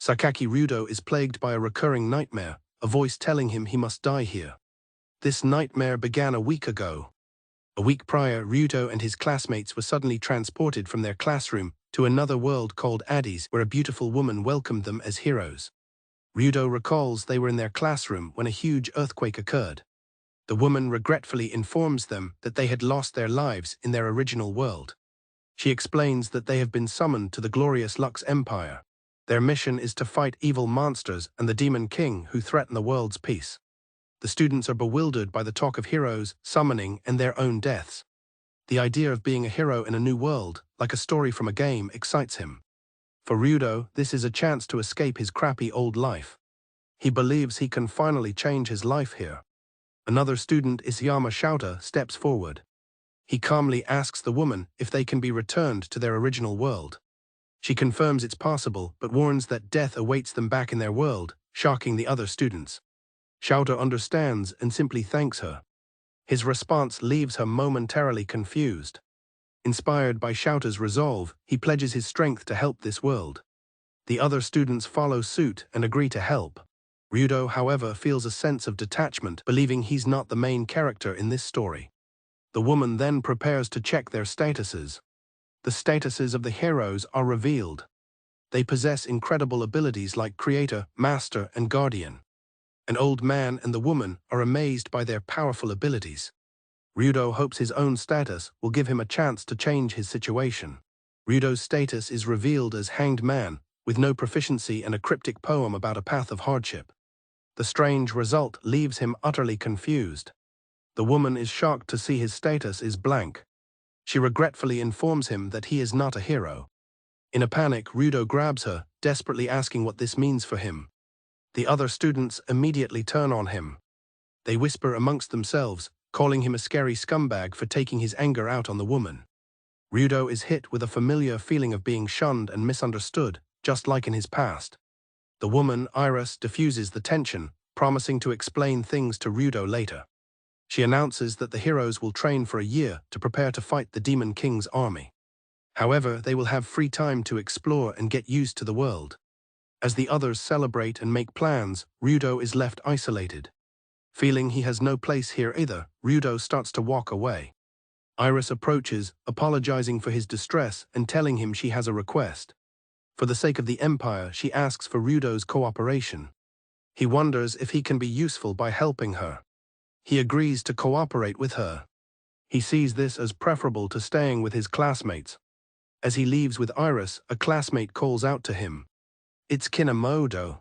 Sakaki Rudo is plagued by a recurring nightmare, a voice telling him he must die here. This nightmare began a week ago. A week prior, Rudo and his classmates were suddenly transported from their classroom to another world called Hades, where a beautiful woman welcomed them as heroes. Rudo recalls they were in their classroom when a huge earthquake occurred. The woman regretfully informs them that they had lost their lives in their original world. She explains that they have been summoned to the glorious Lux Empire. Their mission is to fight evil monsters and the Demon King who threaten the world's peace. The students are bewildered by the talk of heroes, summoning, and their own deaths. The idea of being a hero in a new world, like a story from a game, excites him. For Rudo, this is a chance to escape his crappy old life. He believes he can finally change his life here. Another student, Isayama Shouta, steps forward. He calmly asks the woman if they can be returned to their original world. She confirms it's possible, but warns that death awaits them back in their world, shocking the other students. Shouta understands and simply thanks her. His response leaves her momentarily confused. Inspired by Shouta's resolve, he pledges his strength to help this world. The other students follow suit and agree to help. Rudo, however, feels a sense of detachment, believing he's not the main character in this story. The woman then prepares to check their statuses. The statuses of the heroes are revealed. They possess incredible abilities like Creator, Master, and Guardian. An old man and the woman are amazed by their powerful abilities. Rudo hopes his own status will give him a chance to change his situation. Rudo's status is revealed as Hanged Man, with no proficiency and a cryptic poem about a path of hardship. The strange result leaves him utterly confused. The woman is shocked to see his status is blank. She regretfully informs him that he is not a hero. In a panic, Rudo grabs her, desperately asking what this means for him. The other students immediately turn on him. They whisper amongst themselves, calling him a scary scumbag for taking his anger out on the woman. Rudo is hit with a familiar feeling of being shunned and misunderstood, just like in his past. The woman, Iris, diffuses the tension, promising to explain things to Rudo later. She announces that the heroes will train for a year to prepare to fight the Demon King's army. However, they will have free time to explore and get used to the world. As the others celebrate and make plans, Rudo is left isolated. Feeling he has no place here either, Rudo starts to walk away. Iris approaches, apologizing for his distress and telling him she has a request. For the sake of the Empire, she asks for Rudo's cooperation. He wonders if he can be useful by helping her. He agrees to cooperate with her. He sees this as preferable to staying with his classmates. As he leaves with Iris, a classmate calls out to him. It's Kinamoto.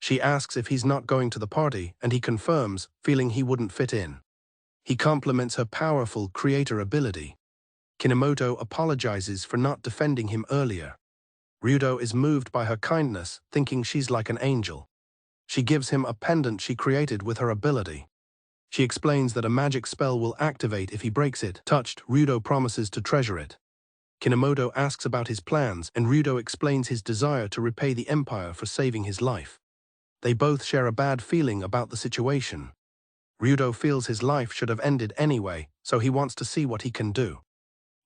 She asks if he's not going to the party, and he confirms, feeling he wouldn't fit in. He compliments her powerful creator ability. Kinamoto apologizes for not defending him earlier. Rudo is moved by her kindness, thinking she's like an angel. She gives him a pendant she created with her ability. She explains that a magic spell will activate if he breaks it. Touched, Rudo promises to treasure it. Kinamoto asks about his plans, and Rudo explains his desire to repay the Empire for saving his life. They both share a bad feeling about the situation. Rudo feels his life should have ended anyway, so he wants to see what he can do.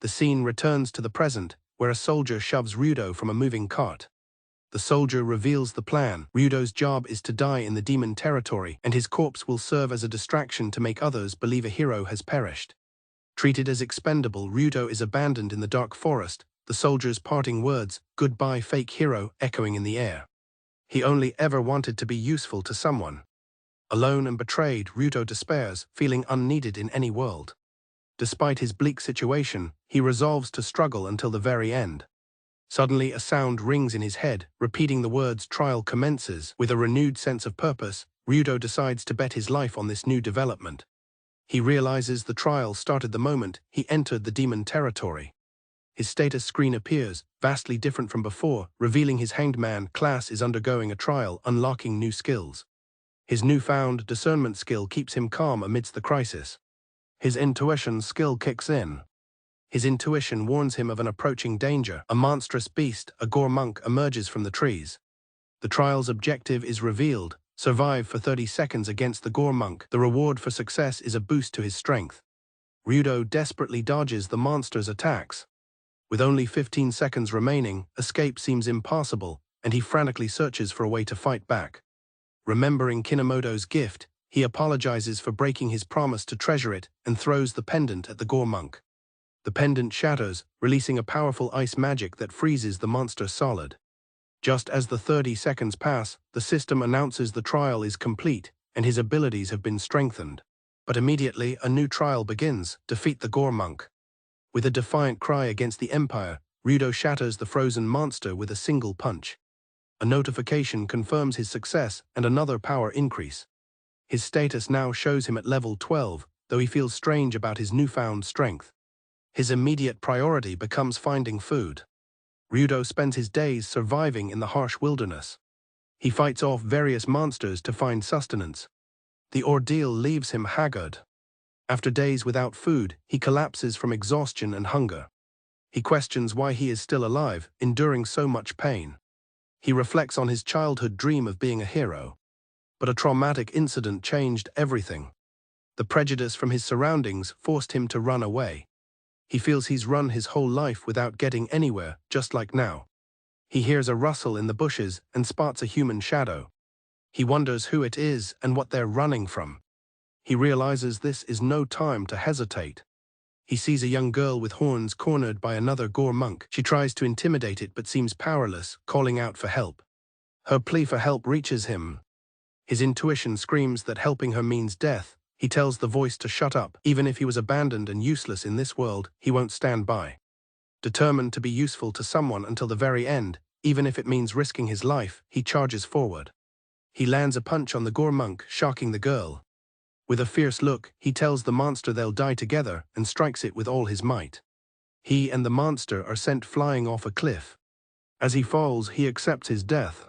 The scene returns to the present, where a soldier shoves Rudo from a moving cart. The soldier reveals the plan. Rudo's job is to die in the demon territory, and his corpse will serve as a distraction to make others believe a hero has perished. Treated as expendable, Rudo is abandoned in the dark forest, the soldier's parting words, "Goodbye, fake hero," echoing in the air. He only ever wanted to be useful to someone. Alone and betrayed, Rudo despairs, feeling unneeded in any world. Despite his bleak situation, he resolves to struggle until the very end. Suddenly, a sound rings in his head, repeating the words "trial commences." With a renewed sense of purpose, Rudo decides to bet his life on this new development. He realizes the trial started the moment he entered the demon territory. His status screen appears, vastly different from before, revealing his Hanged Man class is undergoing a trial, unlocking new skills. His newfound discernment skill keeps him calm amidst the crisis. His intuition skill kicks in. His intuition warns him of an approaching danger. A monstrous beast, a gore monk, emerges from the trees. The trial's objective is revealed: survive for 30 seconds against the gore monk. The reward for success is a boost to his strength. Rudo desperately dodges the monster's attacks. With only 15 seconds remaining, escape seems impossible, and he frantically searches for a way to fight back. Remembering Kinamoto's gift, he apologizes for breaking his promise to treasure it and throws the pendant at the gore monk. The pendant shatters, releasing a powerful ice magic that freezes the monster solid. Just as the 30 seconds pass, the system announces the trial is complete and his abilities have been strengthened. But immediately, a new trial begins: defeat the gore monk. With a defiant cry against the Empire, Rudo shatters the frozen monster with a single punch. A notification confirms his success and another power increase. His status now shows him at level 12, though he feels strange about his newfound strength. His immediate priority becomes finding food. Rudo spends his days surviving in the harsh wilderness. He fights off various monsters to find sustenance. The ordeal leaves him haggard. After days without food, he collapses from exhaustion and hunger. He questions why he is still alive, enduring so much pain. He reflects on his childhood dream of being a hero. But a traumatic incident changed everything. The prejudice from his surroundings forced him to run away. He feels he's run his whole life without getting anywhere, just like now. He hears a rustle in the bushes and spots a human shadow. He wonders who it is and what they're running from. He realizes this is no time to hesitate. He sees a young girl with horns cornered by another gore monk. She tries to intimidate it but seems powerless, calling out for help. Her plea for help reaches him. His intuition screams that helping her means death. He tells the voice to shut up. Even if he was abandoned and useless in this world, he won't stand by. Determined to be useful to someone until the very end, even if it means risking his life, he charges forward. He lands a punch on the gore monk, shocking the girl. With a fierce look, he tells the monster they'll die together and strikes it with all his might. He and the monster are sent flying off a cliff. As he falls, he accepts his death.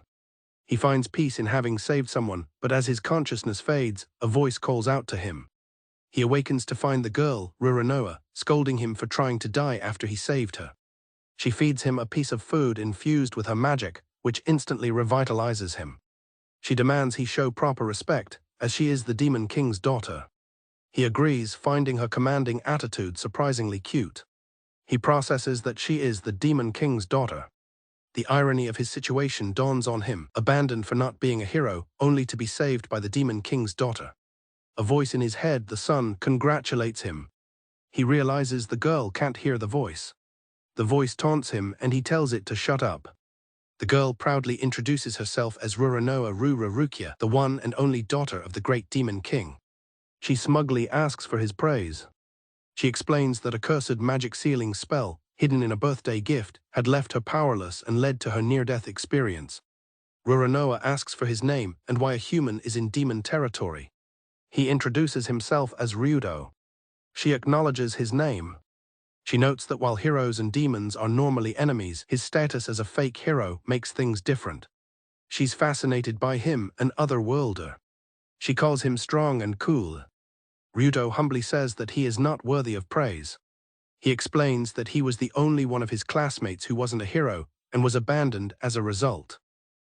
He finds peace in having saved someone, but as his consciousness fades, a voice calls out to him. He awakens to find the girl, Rurunoa, scolding him for trying to die after he saved her. She feeds him a piece of food infused with her magic, which instantly revitalizes him. She demands he show proper respect, as she is the Demon King's daughter. He agrees, finding her commanding attitude surprisingly cute. He processes that she is the Demon King's daughter. The irony of his situation dawns on him, abandoned for not being a hero, only to be saved by the Demon King's daughter. A voice in his head, the son, congratulates him. He realizes the girl can't hear the voice. The voice taunts him and he tells it to shut up. The girl proudly introduces herself as Rurunoa Rurukia, the one and only daughter of the great Demon King. She smugly asks for his praise. She explains that a cursed magic sealing spell, hidden in a birthday gift, had left her powerless and led to her near-death experience. Rurunoa asks for his name and why a human is in demon territory. He introduces himself as Rudo. She acknowledges his name. She notes that while heroes and demons are normally enemies, his status as a fake hero makes things different. She's fascinated by him, an otherworlder. She calls him strong and cool. Rudo humbly says that he is not worthy of praise. He explains that he was the only one of his classmates who wasn't a hero and was abandoned as a result.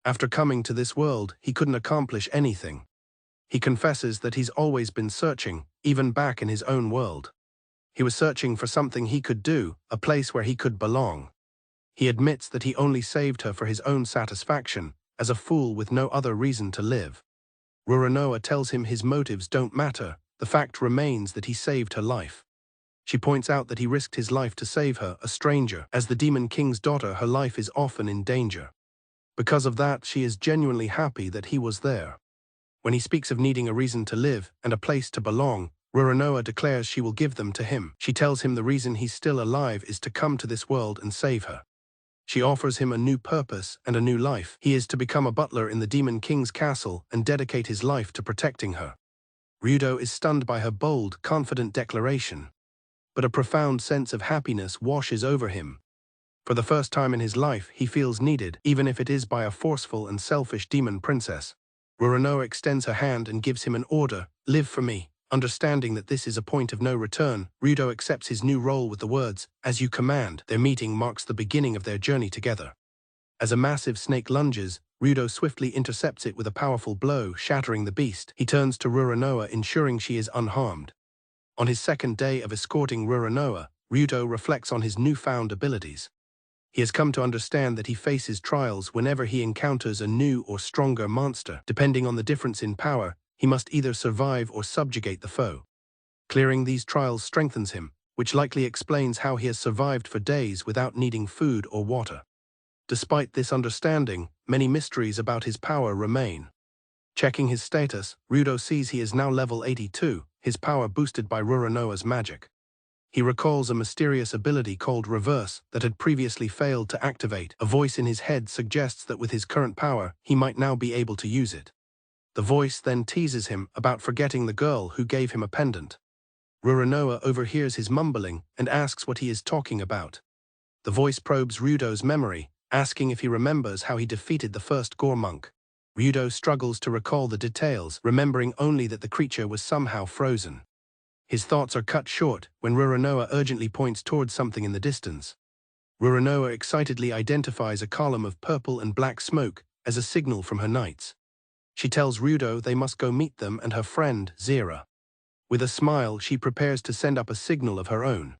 After coming to this world, he couldn't accomplish anything. He confesses that he's always been searching, even back in his own world. He was searching for something he could do, a place where he could belong. He admits that he only saved her for his own satisfaction, as a fool with no other reason to live. Rurunoa tells him his motives don't matter, the fact remains that he saved her life. She points out that he risked his life to save her, a stranger. As the Demon King's daughter, her life is often in danger. Because of that, she is genuinely happy that he was there. When he speaks of needing a reason to live and a place to belong, Rurunoa declares she will give them to him. She tells him the reason he's still alive is to come to this world and save her. She offers him a new purpose and a new life. He is to become a butler in the Demon King's castle and dedicate his life to protecting her. Rudo is stunned by her bold, confident declaration. But a profound sense of happiness washes over him. For the first time in his life, he feels needed, even if it is by a forceful and selfish demon princess. Rurunoa extends her hand and gives him an order: live for me. Understanding that this is a point of no return, Rudo accepts his new role with the words, "As you command." Their meeting marks the beginning of their journey together. As a massive snake lunges, Rudo swiftly intercepts it with a powerful blow, shattering the beast. He turns to Rurunoa, ensuring she is unharmed. On his second day of escorting Rurunoa, Rudo reflects on his newfound abilities. He has come to understand that he faces trials whenever he encounters a new or stronger monster. Depending on the difference in power, he must either survive or subjugate the foe. Clearing these trials strengthens him, which likely explains how he has survived for days without needing food or water. Despite this understanding, many mysteries about his power remain. Checking his status, Rudo sees he is now level 82, his power boosted by Rurunoa's magic. He recalls a mysterious ability called Reverse that had previously failed to activate. A voice in his head suggests that with his current power, he might now be able to use it. The voice then teases him about forgetting the girl who gave him a pendant. Rurunoa overhears his mumbling and asks what he is talking about. The voice probes Rudo's memory, asking if he remembers how he defeated the first Gore monk. Rudo struggles to recall the details, remembering only that the creature was somehow frozen. His thoughts are cut short when Rurunoa urgently points towards something in the distance. Rurunoa excitedly identifies a column of purple and black smoke as a signal from her knights. She tells Rudo they must go meet them and her friend, Zira. With a smile, she prepares to send up a signal of her own.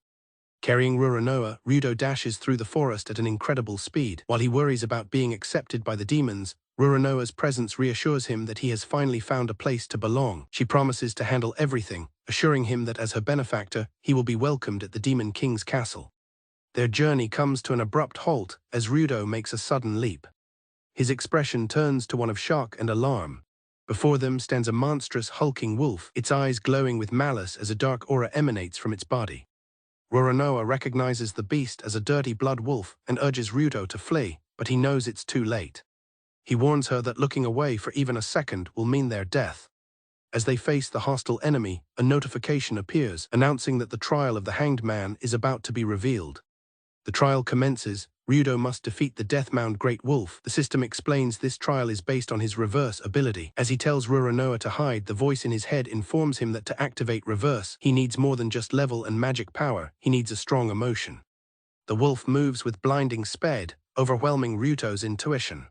Carrying Rurunoa, Rudo dashes through the forest at an incredible speed. While he worries about being accepted by the demons, Rurunoa's presence reassures him that he has finally found a place to belong. She promises to handle everything, assuring him that as her benefactor, he will be welcomed at the Demon King's castle. Their journey comes to an abrupt halt as Rudo makes a sudden leap. His expression turns to one of shock and alarm. Before them stands a monstrous, hulking wolf, its eyes glowing with malice as a dark aura emanates from its body. Rurunoa recognizes the beast as a dirty blood wolf and urges Rudo to flee, but he knows it's too late. He warns her that looking away for even a second will mean their death. As they face the hostile enemy, a notification appears, announcing that the trial of the hanged man is about to be revealed. The trial commences. Rudo must defeat the Deathmound Great Wolf. The system explains this trial is based on his reverse ability. As he tells Rurunoa to hide, the voice in his head informs him that to activate reverse, he needs more than just level and magic power, he needs a strong emotion. The wolf moves with blinding speed, overwhelming Rudo's intuition.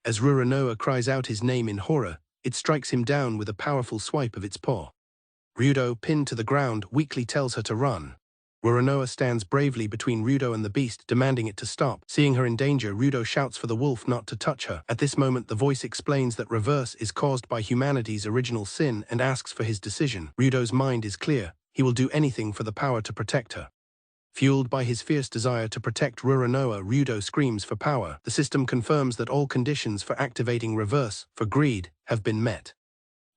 As Rurunoa cries out his name in horror, it strikes him down with a powerful swipe of its paw. Rudo, pinned to the ground, weakly tells her to run. Rurunoa stands bravely between Rudo and the beast, demanding it to stop. Seeing her in danger, Rudo shouts for the wolf not to touch her. At this moment, the voice explains that reverse is caused by humanity's original sin and asks for his decision. Rudo's mind is clear. He will do anything for the power to protect her. Fueled by his fierce desire to protect Rurunoa, Rudo screams for power. The system confirms that all conditions for activating reverse, for greed, have been met.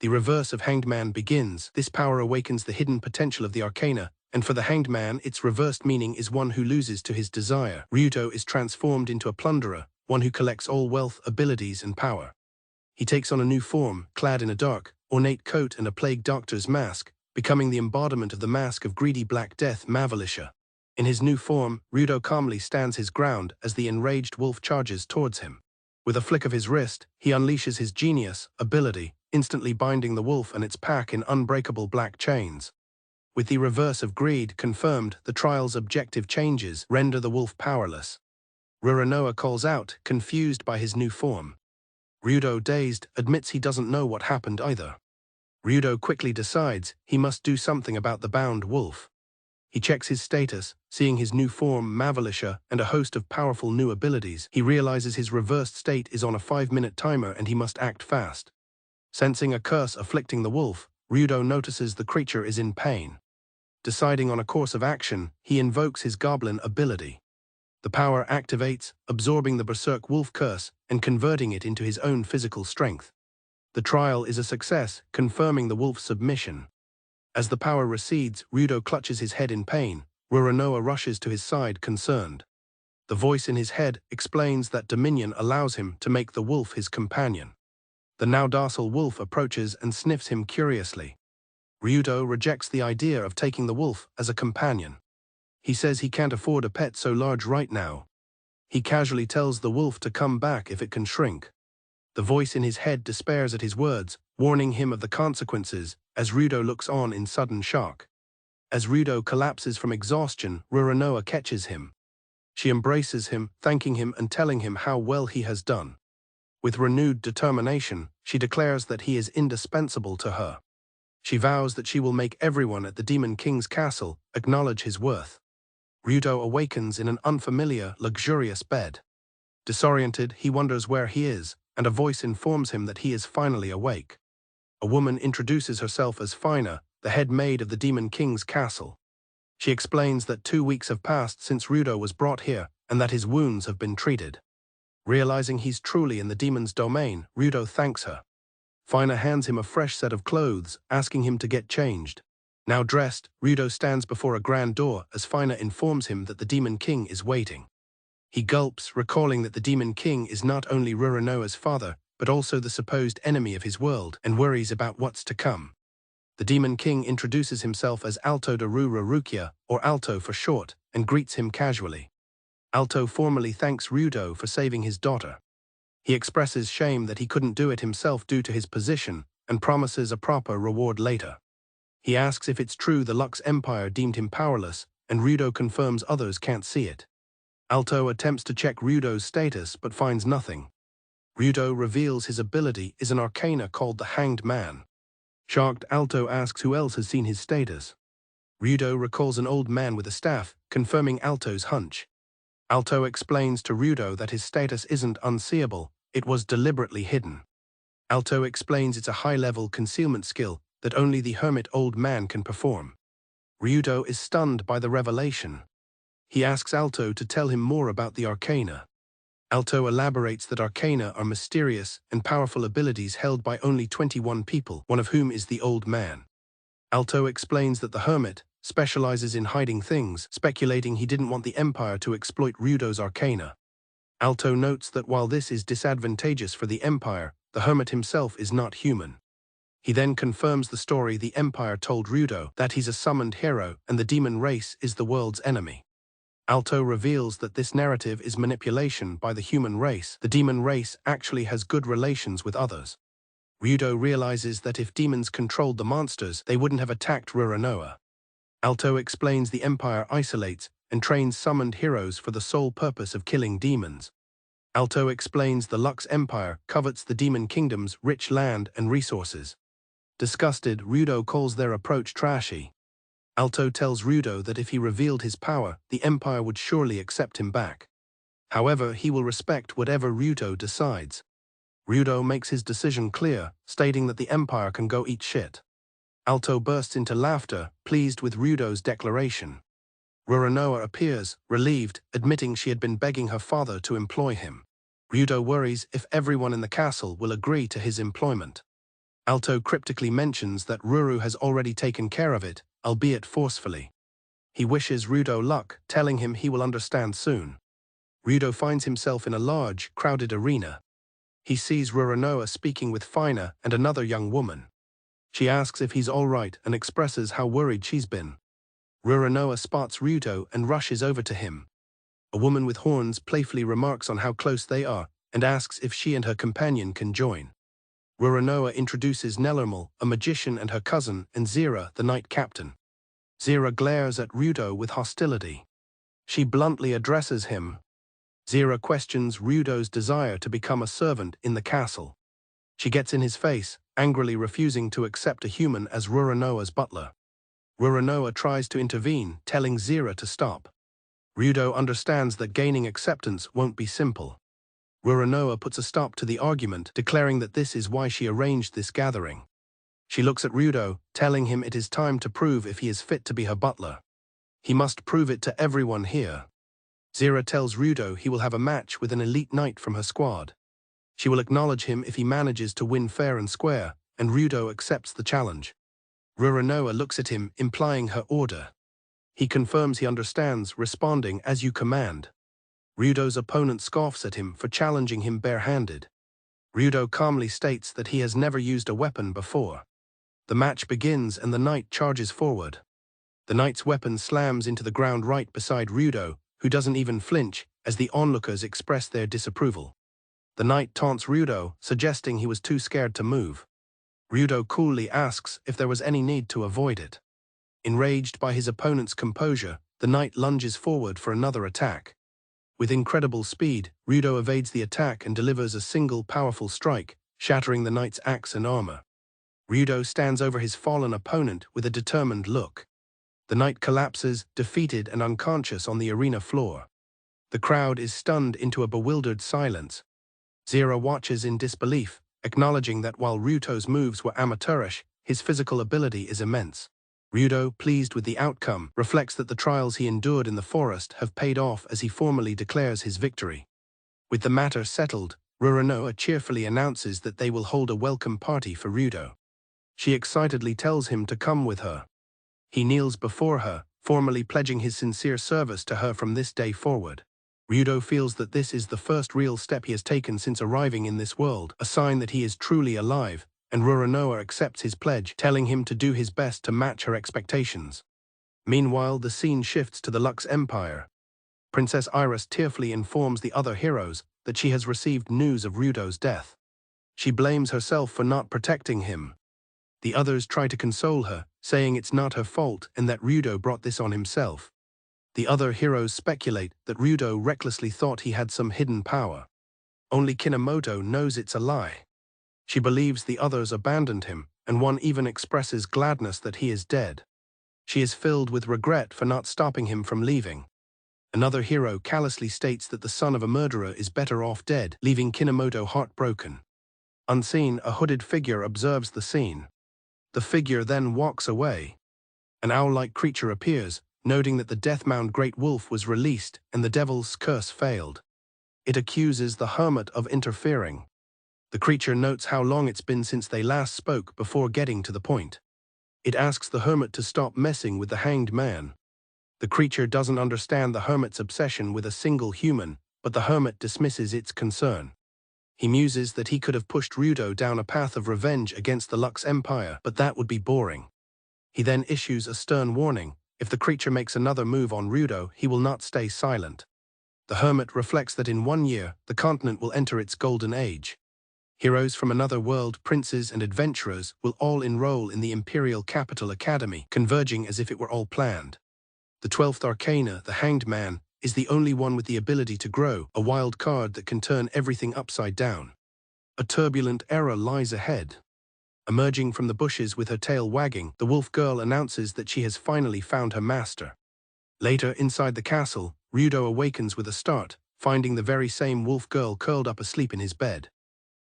The reverse of Hanged Man begins. This power awakens the hidden potential of the arcana, and for the Hanged Man, its reversed meaning is one who loses to his desire. Rudo is transformed into a plunderer, one who collects all wealth, abilities, and power. He takes on a new form, clad in a dark, ornate coat and a plague doctor's mask, becoming the embodiment of the mask of greedy Black Death, Mavalisha. In his new form, Rudo calmly stands his ground as the enraged wolf charges towards him. With a flick of his wrist, he unleashes his genius ability, instantly binding the wolf and its pack in unbreakable black chains. With the reverse of greed confirmed, the trial's objective changes render the wolf powerless. Rurunoa calls out, confused by his new form. Rudo, dazed, admits he doesn't know what happened either. Rudo quickly decides he must do something about the bound wolf. He checks his status, seeing his new form, Mavalisha, and a host of powerful new abilities. He realizes his reversed state is on a 5-minute timer and he must act fast. Sensing a curse afflicting the wolf, Rudo notices the creature is in pain. Deciding on a course of action, he invokes his goblin ability. The power activates, absorbing the berserk wolf curse and converting it into his own physical strength. The trial is a success, confirming the wolf's submission. As the power recedes, Rudo clutches his head in pain. Rurunoa rushes to his side, concerned. The voice in his head explains that dominion allows him to make the wolf his companion. The now docile wolf approaches and sniffs him curiously. Rudo rejects the idea of taking the wolf as a companion. He says he can't afford a pet so large right now. He casually tells the wolf to come back if it can shrink. The voice in his head despairs at his words, warning him of the consequences, as Rudo looks on in sudden shock. As Rudo collapses from exhaustion, Rurunoa catches him. She embraces him, thanking him and telling him how well he has done. With renewed determination, she declares that he is indispensable to her. She vows that she will make everyone at the Demon King's castle acknowledge his worth. Rudo awakens in an unfamiliar, luxurious bed. Disoriented, he wonders where he is, and a voice informs him that he is finally awake. A woman introduces herself as Fina, the head maid of the Demon King's castle. She explains that 2 weeks have passed since Rudo was brought here, and that his wounds have been treated. Realizing he's truly in the demon's domain, Rudo thanks her. Fina hands him a fresh set of clothes, asking him to get changed. Now dressed, Rudo stands before a grand door as Fina informs him that the Demon King is waiting. He gulps, recalling that the Demon King is not only Rurunoa's father, but also the supposed enemy of his world, and worries about what's to come. The Demon King introduces himself as Alto de Rurukia, or Alto for short, and greets him casually. Alto formally thanks Rudo for saving his daughter. He expresses shame that he couldn't do it himself due to his position, and promises a proper reward later. He asks if it's true the Lux Empire deemed him powerless, and Rudo confirms others can't see it. Alto attempts to check Rudo's status but finds nothing. Rudo reveals his ability is an arcana called the Hanged Man. Shocked, Alto asks who else has seen his status. Rudo recalls an old man with a staff, confirming Alto's hunch. Alto explains to Rudo that his status isn't unseeable, it was deliberately hidden. Alto explains it's a high-level concealment skill that only the hermit old man can perform. Rudo is stunned by the revelation. He asks Alto to tell him more about the arcana. Alto elaborates that arcana are mysterious and powerful abilities held by only 21 people, one of whom is the old man. Alto explains that the hermit specializes in hiding things, speculating he didn't want the Empire to exploit Rudo's arcana. Alto notes that while this is disadvantageous for the Empire, the hermit himself is not human. He then confirms the story the Empire told Rudo, that he's a summoned hero and the demon race is the world's enemy. Alto reveals that this narrative is manipulation by the human race. The demon race actually has good relations with others. Rudo realizes that if demons controlled the monsters, they wouldn't have attacked Rurunoa. Alto explains the Empire isolates and trains summoned heroes for the sole purpose of killing demons. Alto explains the Lux Empire covets the Demon Kingdom's rich land and resources. Disgusted, Rudo calls their approach trashy. Alto tells Rudo that if he revealed his power, the Empire would surely accept him back. However, he will respect whatever Rudo decides. Rudo makes his decision clear, stating that the Empire can go eat shit. Alto bursts into laughter, pleased with Rudo's declaration. Rurunoa appears, relieved, admitting she had been begging her father to employ him. Rudo worries if everyone in the castle will agree to his employment. Alto cryptically mentions that Ruru has already taken care of it, albeit forcefully. He wishes Rudo luck, telling him he will understand soon. Rudo finds himself in a large, crowded arena. He sees Rurunoa speaking with Fina and another young woman. She asks if he's all right and expresses how worried she's been. Rurunoa spots Rudo and rushes over to him. A woman with horns playfully remarks on how close they are and asks if she and her companion can join. Rurunoa introduces Nell, a magician, and her cousin, and Zira, the knight captain. Zira glares at Rudo with hostility. She bluntly addresses him. Zira questions Rudo's desire to become a servant in the castle. She gets in his face, angrily refusing to accept a human as Rurunoa's butler. Rurunoa tries to intervene, telling Zira to stop. Rudo understands that gaining acceptance won't be simple. Rurunoa puts a stop to the argument, declaring that this is why she arranged this gathering. She looks at Rudo, telling him it is time to prove if he is fit to be her butler. He must prove it to everyone here. Zira tells Rudo he will have a match with an elite knight from her squad. She will acknowledge him if he manages to win fair and square, and Rudo accepts the challenge. Rurunoa looks at him, implying her order. He confirms he understands, responding, "As you command." Rudo's opponent scoffs at him for challenging him barehanded. Rudo calmly states that he has never used a weapon before. The match begins and the knight charges forward. The knight's weapon slams into the ground right beside Rudo, who doesn't even flinch, as the onlookers express their disapproval. The knight taunts Rudo, suggesting he was too scared to move. Rudo coolly asks if there was any need to avoid it. Enraged by his opponent's composure, the knight lunges forward for another attack. With incredible speed, Rudo evades the attack and delivers a single powerful strike, shattering the knight's axe and armor. Rudo stands over his fallen opponent with a determined look. The knight collapses, defeated and unconscious on the arena floor. The crowd is stunned into a bewildered silence. Zira watches in disbelief, acknowledging that while Ruto's moves were amateurish, his physical ability is immense. Rudo, pleased with the outcome, reflects that the trials he endured in the forest have paid off as he formally declares his victory. With the matter settled, Rurunoa cheerfully announces that they will hold a welcome party for Rudo. She excitedly tells him to come with her. He kneels before her, formally pledging his sincere service to her from this day forward. Rudo feels that this is the first real step he has taken since arriving in this world, a sign that he is truly alive, and Rurunoa accepts his pledge, telling him to do his best to match her expectations. Meanwhile, the scene shifts to the Lux Empire. Princess Iris tearfully informs the other heroes that she has received news of Rudo's death. She blames herself for not protecting him. The others try to console her, saying it's not her fault and that Rudo brought this on himself. The other heroes speculate that Rudo recklessly thought he had some hidden power. Only Kinomoto knows it's a lie. She believes the others abandoned him, and one even expresses gladness that he is dead. She is filled with regret for not stopping him from leaving. Another hero callously states that the son of a murderer is better off dead, leaving Kinomoto heartbroken. Unseen, a hooded figure observes the scene. The figure then walks away. An owl-like creature appears, noting that the Deathmound Great Wolf was released and the devil's curse failed. It accuses the hermit of interfering. The creature notes how long it's been since they last spoke before getting to the point. It asks the hermit to stop messing with the hanged man. The creature doesn't understand the hermit's obsession with a single human, but the hermit dismisses its concern. He muses that he could have pushed Rudo down a path of revenge against the Lux Empire, but that would be boring. He then issues a stern warning: if the creature makes another move on Rudo, he will not stay silent. The hermit reflects that in 1 year, the continent will enter its golden age. Heroes from another world, princes and adventurers, will all enroll in the Imperial Capital Academy, converging as if it were all planned. The 12th Arcana, the Hanged Man, is the only one with the ability to grow, a wild card that can turn everything upside down. A turbulent era lies ahead. Emerging from the bushes with her tail wagging, the wolf girl announces that she has finally found her master. Later, inside the castle, Rudo awakens with a start, finding the very same wolf girl curled up asleep in his bed.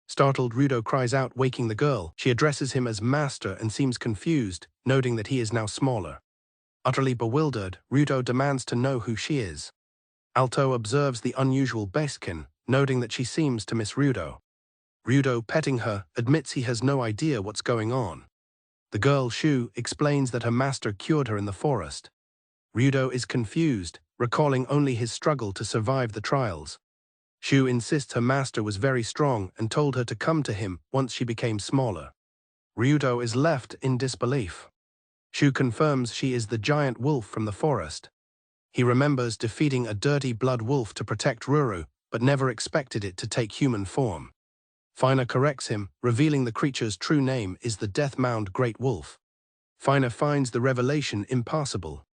Startled, Rudo cries out, waking the girl. She addresses him as master and seems confused, noting that he is now smaller. Utterly bewildered, Rudo demands to know who she is. Alto observes the unusual Beskin, noting that she seems to miss Rudo. Rudo, petting her, admits he has no idea what's going on. The girl, Shu, explains that her master cured her in the forest. Rudo is confused, recalling only his struggle to survive the trials. Shu insists her master was very strong and told her to come to him once she became smaller. Rudo is left in disbelief. Shu confirms she is the giant wolf from the forest. He remembers defeating a dirty blood wolf to protect Ruru, but never expected it to take human form. Fina corrects him, revealing the creature's true name is the Deathmound Great Wolf. Fina finds the revelation impossible.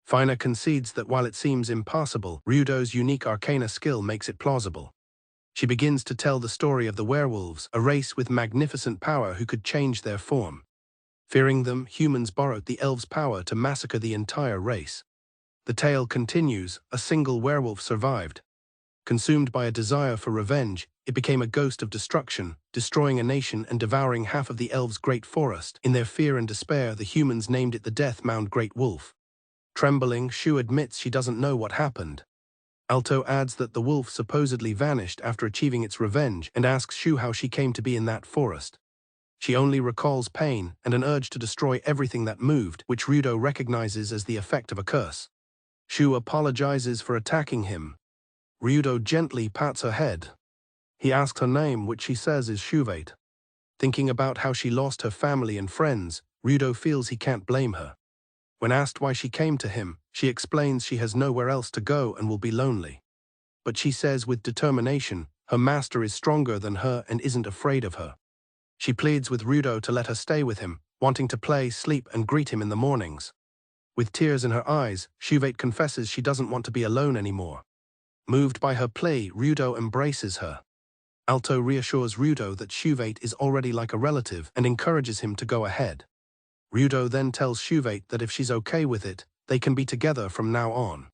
Fina concedes that while it seems impossible, Rudo's unique arcana skill makes it plausible. She begins to tell the story of the werewolves, a race with magnificent power who could change their form. Fearing them, humans borrowed the elves' power to massacre the entire race. The tale continues: a single werewolf survived. Consumed by a desire for revenge, it became a ghost of destruction, destroying a nation and devouring half of the elves' great forest. In their fear and despair, the humans named it the Deathmound Great Wolf. Trembling, Shu admits she doesn't know what happened. Alto adds that the wolf supposedly vanished after achieving its revenge and asks Shu how she came to be in that forest. She only recalls pain and an urge to destroy everything that moved, which Rudo recognizes as the effect of a curse. Shu apologizes for attacking him. Rudo gently pats her head. He asks her name, which she says is Shuvate. Thinking about how she lost her family and friends, Rudo feels he can't blame her. When asked why she came to him, she explains she has nowhere else to go and will be lonely. But she says with determination, her master is stronger than her and isn't afraid of her. She pleads with Rudo to let her stay with him, wanting to play, sleep, and greet him in the mornings. With tears in her eyes, Shuvate confesses she doesn't want to be alone anymore. Moved by her plea, Rudo embraces her. Alto reassures Rudo that Shuvate is already like a relative and encourages him to go ahead. Rudo then tells Shuvate that if she's okay with it, they can be together from now on.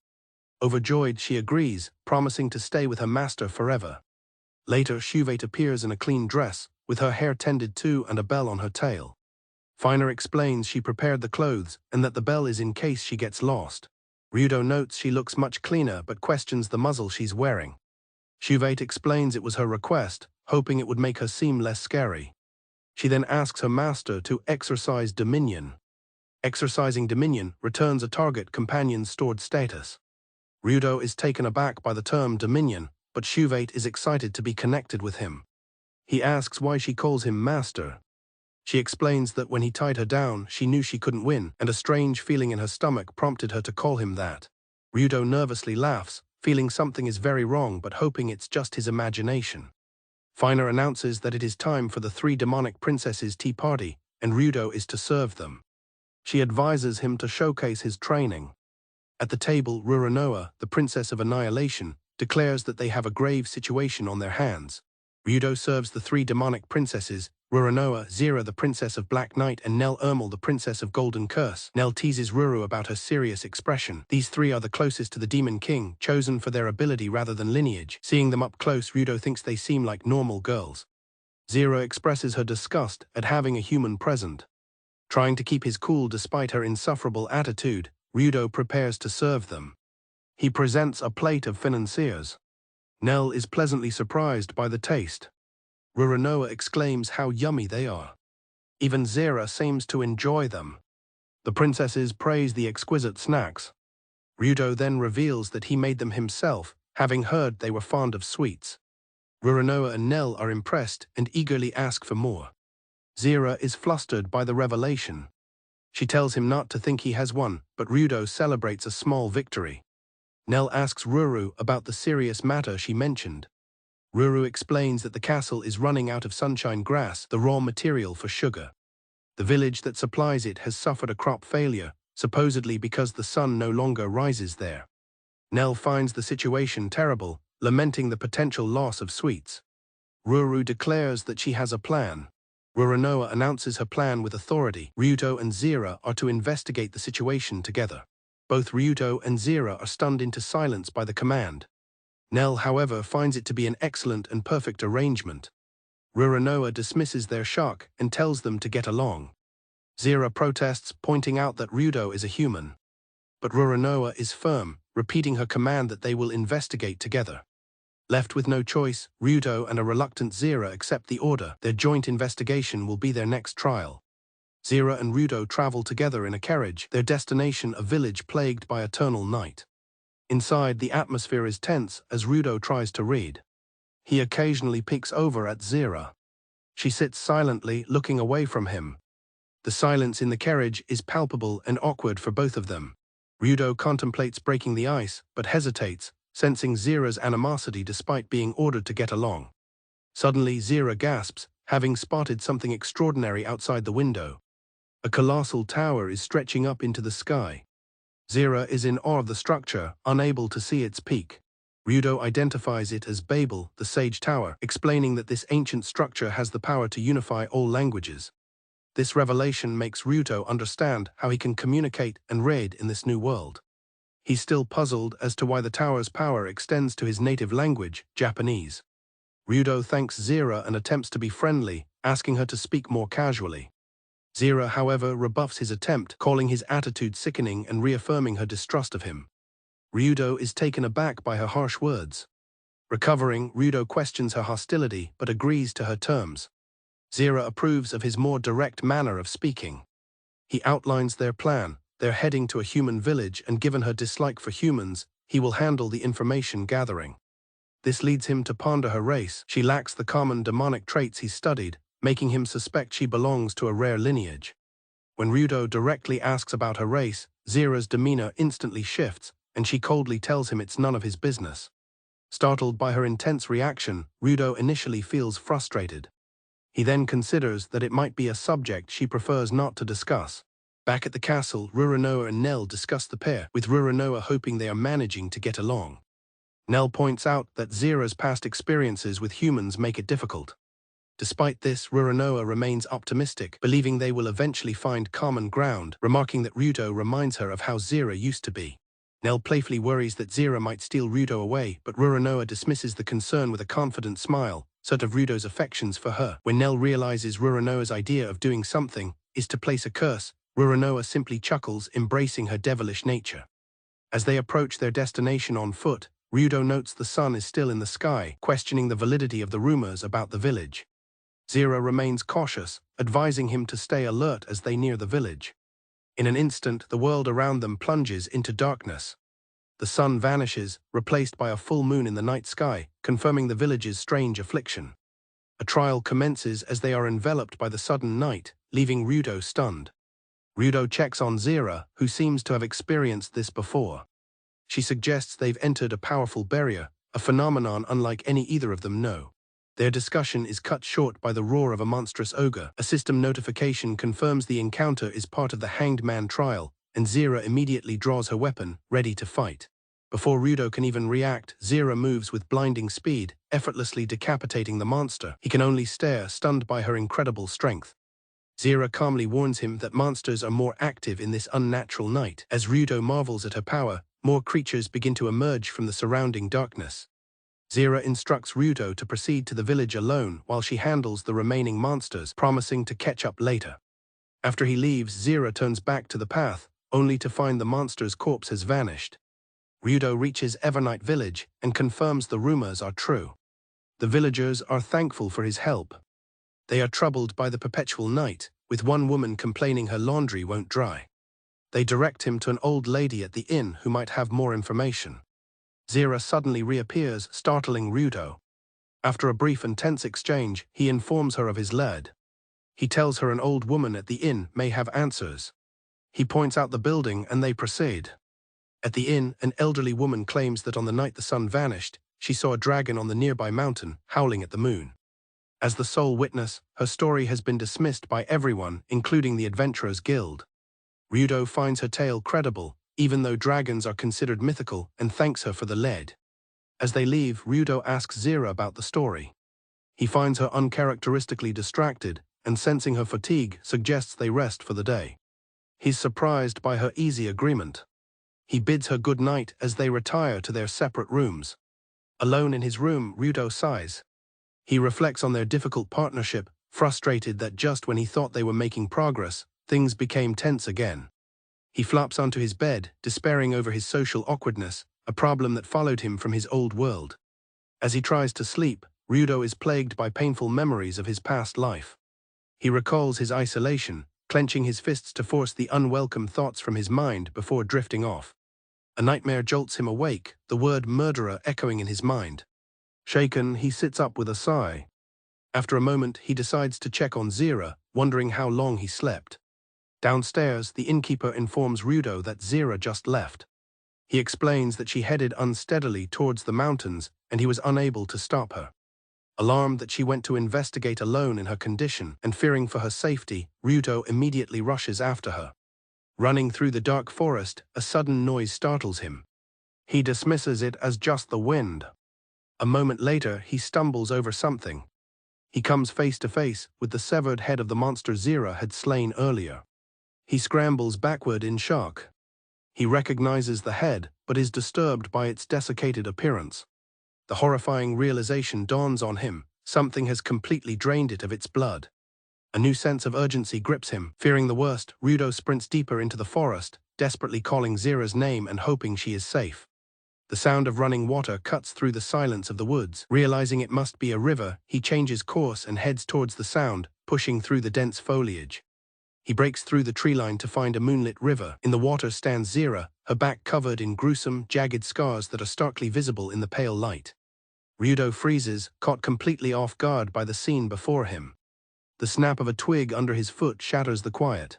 Overjoyed, she agrees, promising to stay with her master forever. Later, Shuvate appears in a clean dress, with her hair tended to and a bell on her tail. Finer explains she prepared the clothes and that the bell is in case she gets lost. Rudo notes she looks much cleaner but questions the muzzle she's wearing. Shuvate explains it was her request, hoping it would make her seem less scary. She then asks her master to exercise dominion. Exercising dominion returns a target companion's stored status. Rudo is taken aback by the term dominion, but Shuvate is excited to be connected with him. He asks why she calls him master. She explains that when he tied her down, she knew she couldn't win, and a strange feeling in her stomach prompted her to call him that. Rudo nervously laughs, feeling something is very wrong but hoping it's just his imagination. Finer announces that it is time for the 3 demonic princesses' tea party, and Rudo is to serve them. She advises him to showcase his training. At the table, Rurunoa, the princess of annihilation, declares that they have a grave situation on their hands. Rudo serves the 3 demonic princesses, Rurunoa, Zira, the princess of Black Night, and Nell, the princess of Golden Curse. Nell teases Ruru about her serious expression. These 3 are the closest to the Demon King, chosen for their ability rather than lineage. Seeing them up close, Rudo thinks they seem like normal girls. Zira expresses her disgust at having a human present. Trying to keep his cool despite her insufferable attitude, Rudo prepares to serve them. He presents a plate of financiers. Nell is pleasantly surprised by the taste. Rurunoa exclaims how yummy they are. Even Zira seems to enjoy them. The princesses praise the exquisite snacks. Rudo then reveals that he made them himself, having heard they were fond of sweets. Rurunoa and Nell are impressed and eagerly ask for more. Zira is flustered by the revelation. She tells him not to think he has won, but Rudo celebrates a small victory. Nell asks Ruru about the serious matter she mentioned. Ruru explains that the castle is running out of sunshine grass, the raw material for sugar. The village that supplies it has suffered a crop failure, supposedly because the sun no longer rises there. Nell finds the situation terrible, lamenting the potential loss of sweets. Ruru declares that she has a plan. Rurunoa announces her plan with authority. Ryuto and Zira are to investigate the situation together. Both Ryuto and Zira are stunned into silence by the command. Nell, however, finds it to be an excellent and perfect arrangement. Rurunoa dismisses their shock and tells them to get along. Zira protests, pointing out that Rudo is a human. But Rurunoa is firm, repeating her command that they will investigate together. Left with no choice, Rudo and a reluctant Zira accept the order. Their joint investigation will be their next trial. Zira and Rudo travel together in a carriage, their destination a village plagued by eternal night. Inside, the atmosphere is tense as Rudo tries to read. He occasionally peeks over at Zira. She sits silently, looking away from him. The silence in the carriage is palpable and awkward for both of them. Rudo contemplates breaking the ice, but hesitates, sensing Zira's animosity despite being ordered to get along. Suddenly, Zira gasps, having spotted something extraordinary outside the window. A colossal tower is stretching up into the sky. Zira is in awe of the structure, unable to see its peak. Rudo identifies it as Babel, the Sage Tower, explaining that this ancient structure has the power to unify all languages. This revelation makes Rudo understand how he can communicate and read in this new world. He's still puzzled as to why the tower's power extends to his native language, Japanese. Rudo thanks Zira and attempts to be friendly, asking her to speak more casually. Zira, however, rebuffs his attempt, calling his attitude sickening and reaffirming her distrust of him. Rudo is taken aback by her harsh words. Recovering, Rudo questions her hostility but agrees to her terms. Zira approves of his more direct manner of speaking. He outlines their plan. They're heading to a human village, and given her dislike for humans, he will handle the information gathering. This leads him to ponder her race. She lacks the common demonic traits he studied, making him suspect she belongs to a rare lineage. When Rudo directly asks about her race, Zira's demeanor instantly shifts, and she coldly tells him it's none of his business. Startled by her intense reaction, Rudo initially feels frustrated. He then considers that it might be a subject she prefers not to discuss. Back at the castle, Rurunoa and Nell discuss the pair, with Rurunoa hoping they are managing to get along. Nell points out that Zira's past experiences with humans make it difficult. Despite this, Rurunoa remains optimistic, believing they will eventually find common ground, remarking that Rudo reminds her of how Zira used to be. Nell playfully worries that Zira might steal Rudo away, but Rurunoa dismisses the concern with a confident smile, sort of Rudo's affections for her. When Nell realizes Rurunoa's idea of doing something is to place a curse, Rurunoa simply chuckles, embracing her devilish nature. As they approach their destination on foot, Rudo notes the sun is still in the sky, questioning the validity of the rumors about the village. Zira remains cautious, advising him to stay alert as they near the village. In an instant, the world around them plunges into darkness. The sun vanishes, replaced by a full moon in the night sky, confirming the village's strange affliction. A trial commences as they are enveloped by the sudden night, leaving Rudo stunned. Rudo checks on Zira, who seems to have experienced this before. She suggests they've entered a powerful barrier, a phenomenon unlike any either of them know. Their discussion is cut short by the roar of a monstrous ogre. A system notification confirms the encounter is part of the Hanged Man trial, and Zira immediately draws her weapon, ready to fight. Before Rudo can even react, Zira moves with blinding speed, effortlessly decapitating the monster. He can only stare, stunned by her incredible strength. Zira calmly warns him that monsters are more active in this unnatural night. As Rudo marvels at her power, more creatures begin to emerge from the surrounding darkness. Zira instructs Rudo to proceed to the village alone while she handles the remaining monsters, promising to catch up later. After he leaves, Zira turns back to the path, only to find the monster's corpse has vanished. Rudo reaches Evernight village and confirms the rumors are true. The villagers are thankful for his help. They are troubled by the perpetual night, with one woman complaining her laundry won't dry. They direct him to an old lady at the inn who might have more information. Zira suddenly reappears, startling Rudo. After a brief and tense exchange, he informs her of his lead. He tells her an old woman at the inn may have answers. He points out the building and they proceed. At the inn, an elderly woman claims that on the night the sun vanished, she saw a dragon on the nearby mountain, howling at the moon. As the sole witness, her story has been dismissed by everyone, including the Adventurers Guild. Rudo finds her tale credible, even though dragons are considered mythical, and thanks her for the lead. As they leave, Rudo asks Zira about the story. He finds her uncharacteristically distracted, and sensing her fatigue, suggests they rest for the day. He's surprised by her easy agreement. He bids her good night as they retire to their separate rooms. Alone in his room, Rudo sighs. He reflects on their difficult partnership, frustrated that just when he thought they were making progress, things became tense again. He flops onto his bed, despairing over his social awkwardness, a problem that followed him from his old world. As he tries to sleep, Rudo is plagued by painful memories of his past life. He recalls his isolation, clenching his fists to force the unwelcome thoughts from his mind before drifting off. A nightmare jolts him awake, the word murderer echoing in his mind. Shaken, he sits up with a sigh. After a moment, he decides to check on Zira, wondering how long he slept. Downstairs, the innkeeper informs Rudo that Zira just left. He explains that she headed unsteadily towards the mountains and he was unable to stop her. Alarmed that she went to investigate alone in her condition and fearing for her safety, Rudo immediately rushes after her. Running through the dark forest, a sudden noise startles him. He dismisses it as just the wind. A moment later, he stumbles over something. He comes face to face with the severed head of the monster Zira had slain earlier. He scrambles backward in shock. He recognizes the head, but is disturbed by its desiccated appearance. The horrifying realization dawns on him, something has completely drained it of its blood. A new sense of urgency grips him. Fearing the worst, Rudo sprints deeper into the forest, desperately calling Zira's name and hoping she is safe. The sound of running water cuts through the silence of the woods. Realizing it must be a river, he changes course and heads towards the sound, pushing through the dense foliage. He breaks through the tree line to find a moonlit river. In the water stands Zira, her back covered in gruesome, jagged scars that are starkly visible in the pale light. Rudo freezes, caught completely off guard by the scene before him. The snap of a twig under his foot shatters the quiet.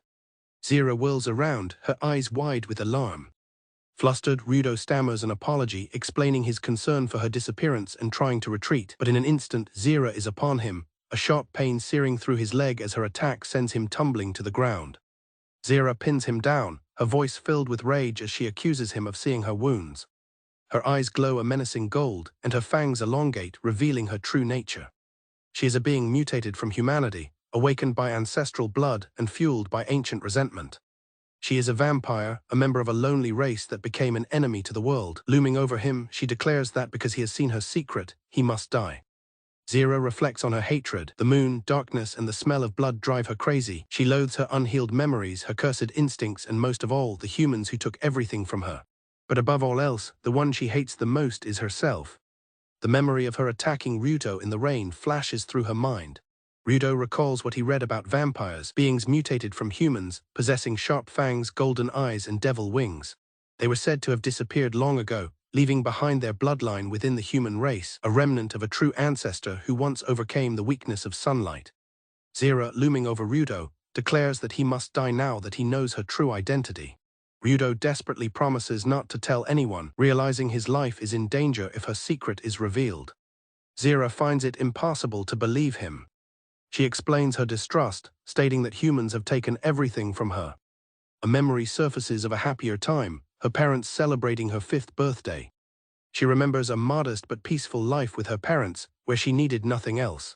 Zira whirls around, her eyes wide with alarm. Flustered, Rudo stammers an apology, explaining his concern for her disappearance and trying to retreat, but in an instant, Zira is upon him, a sharp pain searing through his leg as her attack sends him tumbling to the ground. Zira pins him down, her voice filled with rage as she accuses him of seeing her wounds. Her eyes glow a menacing gold, and her fangs elongate, revealing her true nature. She is a being mutated from humanity, awakened by ancestral blood and fueled by ancient resentment. She is a vampire, a member of a lonely race that became an enemy to the world. Looming over him, she declares that because he has seen her secret, he must die. Zira reflects on her hatred. The moon, darkness, and the smell of blood drive her crazy. She loathes her unhealed memories, her cursed instincts, and most of all, the humans who took everything from her. But above all else, the one she hates the most is herself. The memory of her attacking Rudo in the rain flashes through her mind. Rudo recalls what he read about vampires, beings mutated from humans, possessing sharp fangs, golden eyes, and devil wings. They were said to have disappeared long ago, leaving behind their bloodline within the human race, a remnant of a true ancestor who once overcame the weakness of sunlight. Zira, looming over Rudo, declares that he must die now that he knows her true identity. Rudo desperately promises not to tell anyone, realizing his life is in danger if her secret is revealed. Zira finds it impossible to believe him. She explains her distrust, stating that humans have taken everything from her. A memory surfaces of a happier time, her parents celebrating her 5th birthday. She remembers a modest but peaceful life with her parents, where she needed nothing else.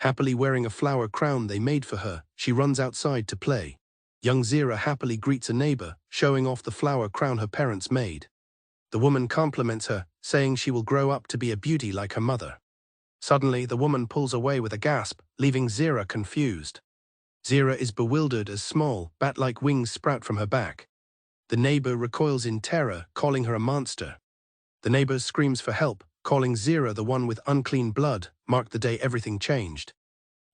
Happily wearing a flower crown they made for her, she runs outside to play. Young Zira happily greets a neighbor, showing off the flower crown her parents made. The woman compliments her, saying she will grow up to be a beauty like her mother. Suddenly, the woman pulls away with a gasp, leaving Zira confused. Zira is bewildered as small, bat-like wings sprout from her back. The neighbor recoils in terror, calling her a monster. The neighbor screams for help, calling Zira the one with unclean blood, marked the day everything changed.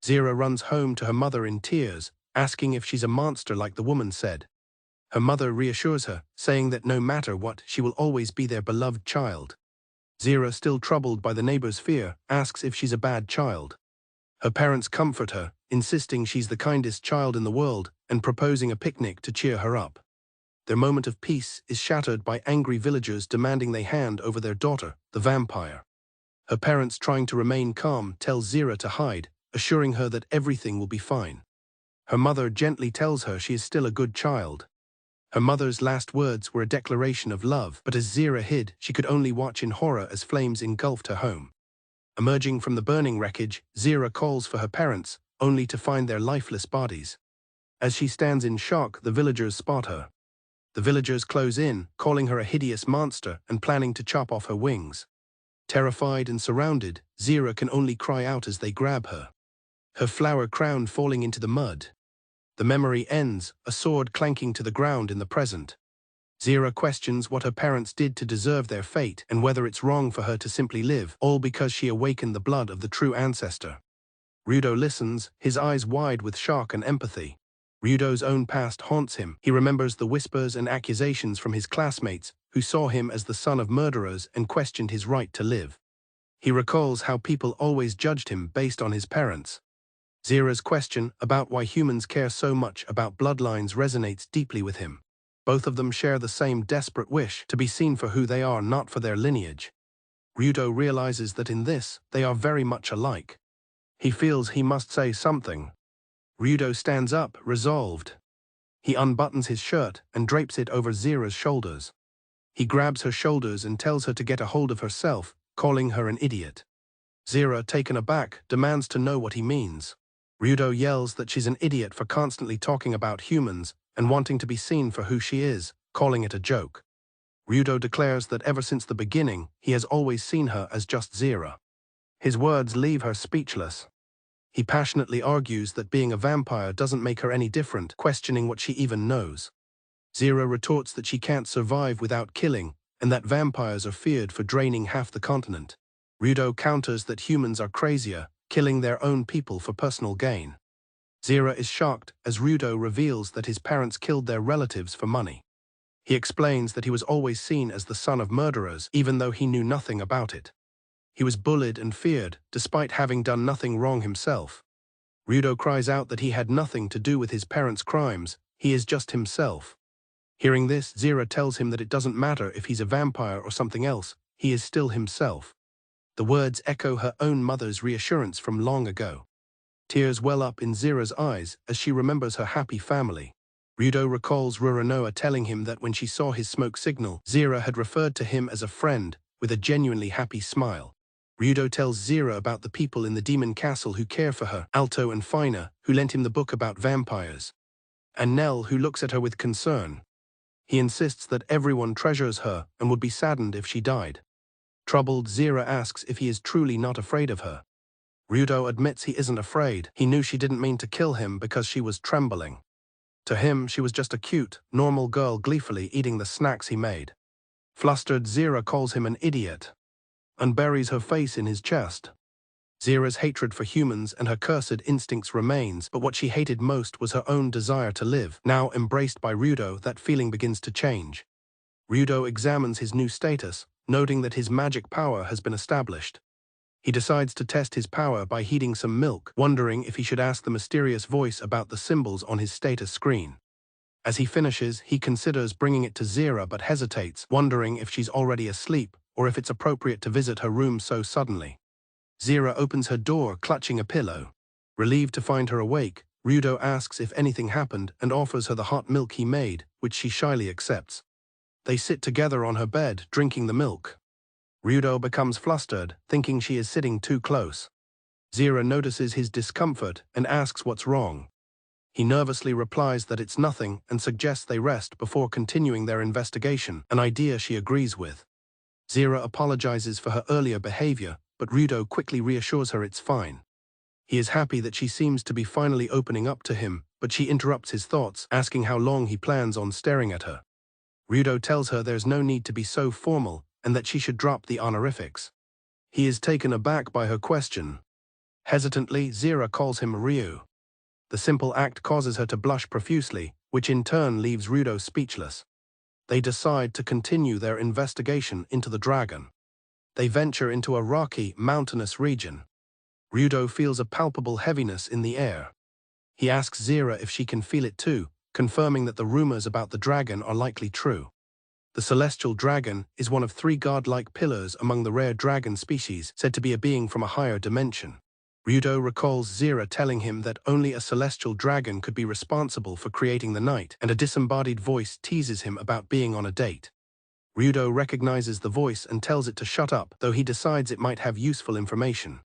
Zira runs home to her mother in tears, asking if she's a monster like the woman said. Her mother reassures her, saying that no matter what, she will always be their beloved child. Zira, still troubled by the neighbor's fear, asks if she's a bad child. Her parents comfort her, insisting she's the kindest child in the world and proposing a picnic to cheer her up. Their moment of peace is shattered by angry villagers demanding they hand over their daughter, the vampire. Her parents, trying to remain calm, tell Zira to hide, assuring her that everything will be fine. Her mother gently tells her she is still a good child. Her mother's last words were a declaration of love, but as Zira hid, she could only watch in horror as flames engulfed her home. Emerging from the burning wreckage, Zira calls for her parents, only to find their lifeless bodies. As she stands in shock, the villagers spot her. The villagers close in, calling her a hideous monster and planning to chop off her wings. Terrified and surrounded, Zira can only cry out as they grab her. Her flower crown falling into the mud. The memory ends, a sword clanking to the ground in the present. Zira questions what her parents did to deserve their fate and whether it's wrong for her to simply live, all because she awakened the blood of the true ancestor. Rudo listens, his eyes wide with shock and empathy. Rudo's own past haunts him. He remembers the whispers and accusations from his classmates who saw him as the son of murderers and questioned his right to live. He recalls how people always judged him based on his parents. Zira's question about why humans care so much about bloodlines resonates deeply with him. Both of them share the same desperate wish to be seen for who they are, not for their lineage. Rudo realizes that in this, they are very much alike. He feels he must say something. Rudo stands up, resolved. He unbuttons his shirt and drapes it over Zira's shoulders. He grabs her shoulders and tells her to get a hold of herself, calling her an idiot. Zira, taken aback, demands to know what he means. Rudo yells that she's an idiot for constantly talking about humans and wanting to be seen for who she is, calling it a joke. Rudo declares that ever since the beginning, he has always seen her as just Zira. His words leave her speechless. He passionately argues that being a vampire doesn't make her any different, questioning what she even knows. Zira retorts that she can't survive without killing, and that vampires are feared for draining half the continent. Rudo counters that humans are crazier, killing their own people for personal gain. Zira is shocked as Rudo reveals that his parents killed their relatives for money. He explains that he was always seen as the son of murderers, even though he knew nothing about it. He was bullied and feared, despite having done nothing wrong himself. Rudo cries out that he had nothing to do with his parents' crimes, he is just himself. Hearing this, Zira tells him that it doesn't matter if he's a vampire or something else, he is still himself. The words echo her own mother's reassurance from long ago. Tears well up in Zira's eyes as she remembers her happy family. Rudo recalls Rurunoa telling him that when she saw his smoke signal, Zira had referred to him as a friend, with a genuinely happy smile. Rudo tells Zira about the people in the demon castle who care for her, Alto and Fina, who lent him the book about vampires, and Nell, who looks at her with concern. He insists that everyone treasures her and would be saddened if she died. Troubled, Zira asks if he is truly not afraid of her. Rudo admits he isn't afraid. He knew she didn't mean to kill him because she was trembling. To him, she was just a cute, normal girl gleefully eating the snacks he made. Flustered, Zira calls him an idiot and buries her face in his chest. Zira's hatred for humans and her cursed instincts remains, but what she hated most was her own desire to live. Now embraced by Rudo, that feeling begins to change. Rudo examines his new status, noting that his magic power has been established. He decides to test his power by heating some milk, wondering if he should ask the mysterious voice about the symbols on his status screen. As he finishes, he considers bringing it to Zira but hesitates, wondering if she's already asleep or if it's appropriate to visit her room so suddenly. Zira opens her door, clutching a pillow. Relieved to find her awake, Rudo asks if anything happened and offers her the hot milk he made, which she shyly accepts. They sit together on her bed, drinking the milk. Rudo becomes flustered, thinking she is sitting too close. Zira notices his discomfort and asks what's wrong. He nervously replies that it's nothing and suggests they rest before continuing their investigation, an idea she agrees with. Zira apologizes for her earlier behavior, but Rudo quickly reassures her it's fine. He is happy that she seems to be finally opening up to him, but she interrupts his thoughts, asking how long he plans on staring at her. Rudo tells her there's no need to be so formal and that she should drop the honorifics. He is taken aback by her question. Hesitantly, Zira calls him Ryu. The simple act causes her to blush profusely, which in turn leaves Rudo speechless. They decide to continue their investigation into the dragon. They venture into a rocky, mountainous region. Rudo feels a palpable heaviness in the air. He asks Zira if she can feel it too, confirming that the rumors about the dragon are likely true. The celestial dragon is one of 3 godlike pillars among the rare dragon species, said to be a being from a higher dimension. Rudo recalls Zira telling him that only a celestial dragon could be responsible for creating the night, and a disembodied voice teases him about being on a date. Rudo recognizes the voice and tells it to shut up, though he decides it might have useful information.